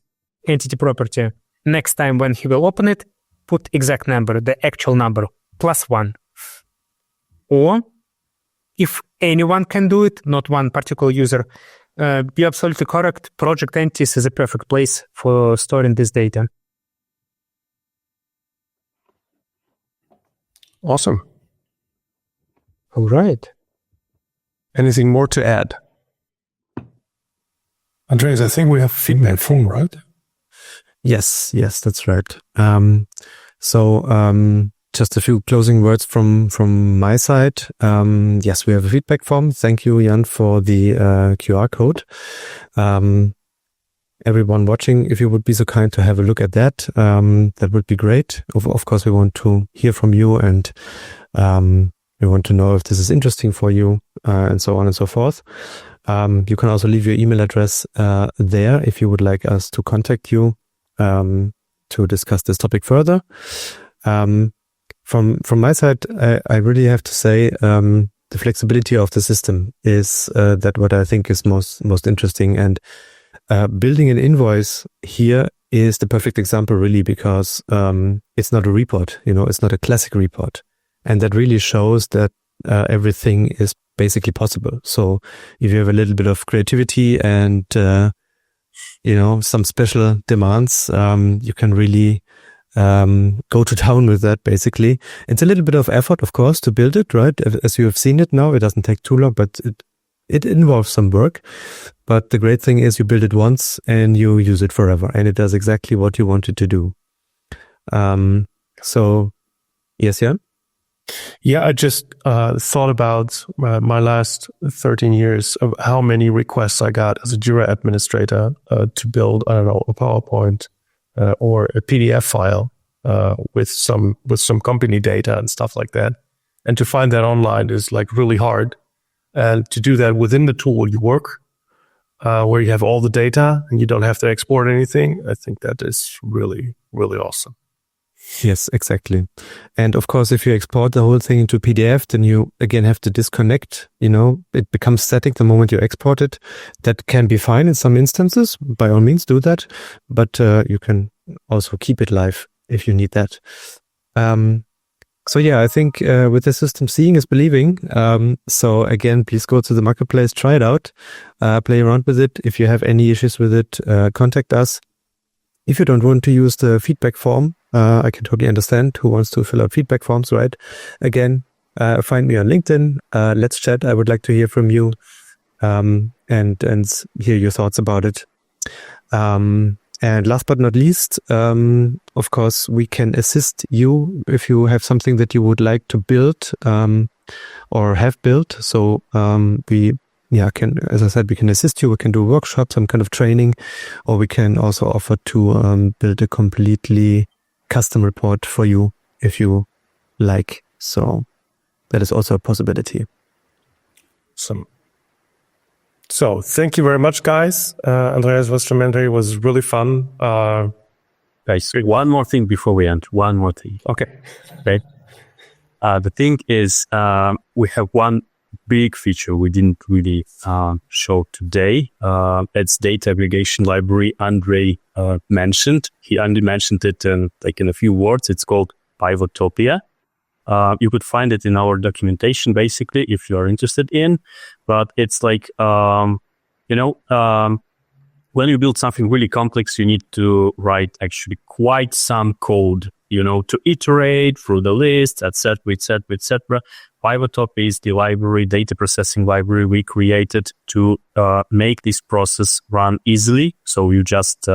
entity property. Next time when he will open it, put exact number, the actual number, +1. Or if anyone can do it, not one particular user, be absolutely correct. Project entities is a perfect place for storing this data. Awesome. All right. Anything more to add? Andreas, I think we have female phone, right? Yes, that's right. just a few closing words from my side. Yes, we have a feedback form. Thank you, Jan, for the QR code. Everyone watching, if you would be so kind to have a look at that, that would be great. Of course, we want to hear from you, and we want to know if this is interesting for you, and so on and so forth. You can also leave your email address there if you would like us to contact you to discuss this topic further. From my side, I really have to say the flexibility of the system is that what I think is most interesting. And building an invoice here is the perfect example, really, because it's not a report, it's not a classic report. And that really shows that everything is basically possible. So if you have a little bit of creativity and, some special demands, you can really go to town with that, basically. It's a little bit of effort, of course, to build it, right? As you have seen it now, it doesn't take too long, but it involves some work. But the great thing is you build it once and you use it forever, and it does exactly what you want it to do. So, yes, Jan? Yeah, I just thought about my last 13 years of how many requests I got as a Jira administrator to build, I don't know, a PowerPoint or a PDF file with some company data and stuff like that. And to find that online is like really hard. And to do that within the tool you work, where you have all the data and you don't have to export anything, I think that is really, really awesome. Yes, exactly. And of course, if you export the whole thing into PDF, then you again have to disconnect, it becomes static the moment you export it. That can be fine in some instances. By all means, do that. But you can also keep it live if you need that. So yeah, I think with the system, seeing is believing. So again, please go to the marketplace, try it out, play around with it. If you have any issues with it, contact us. If you don't want to use the feedback form, I can totally understand who wants to fill out feedback forms, right? Again, find me on LinkedIn. Let's chat. I would like to hear from you and hear your thoughts about it. And last but not least, of course, we can assist you if you have something that you would like to build or have built. So can, as I said, we can assist you. We can do workshops, some kind of training, or we can also offer to build a completely custom report for you if you like. So that is also a possibility. So thank you very much, guys. Andreas was tremendous. It was really fun. Guys, one more thing before we end. One more thing. Okay. The thing is, we have one big feature we didn't really show today. It's data aggregation library. Andre mentioned. He only mentioned it in a few words. It's called Pivotopia. You could find it in our documentation, basically, if you are interested in. But it's like, when you build something really complex, you need to write actually quite some code, to iterate through the list, etc., etc., etc. Pivotopia is the library, data processing library we created to make this process run easily. So you just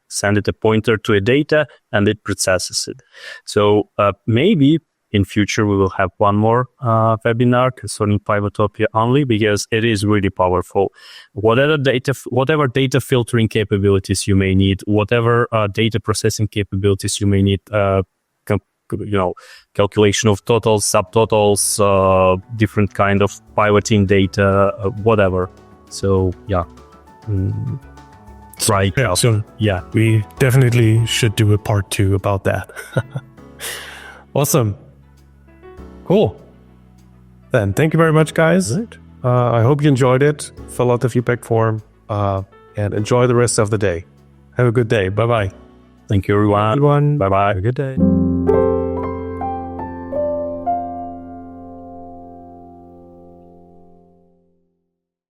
send it a pointer to a data and it processes it. So maybe in future we will have one more webinar concerning Pivotopia only, because it is really powerful. Whatever data filtering capabilities you may need, whatever data processing capabilities you may need, calculation of totals, subtotals, different kind of pivoting data, whatever. So yeah. Right. Yeah. So yeah, we definitely should do a part 2 about that. Awesome. Cool. Then thank you very much, guys. Right. I hope you enjoyed it. Fill out the feedback form and enjoy the rest of the day. Have a good day. Bye-bye. Thank you, everyone. Everyone, Bye-bye. have a good day.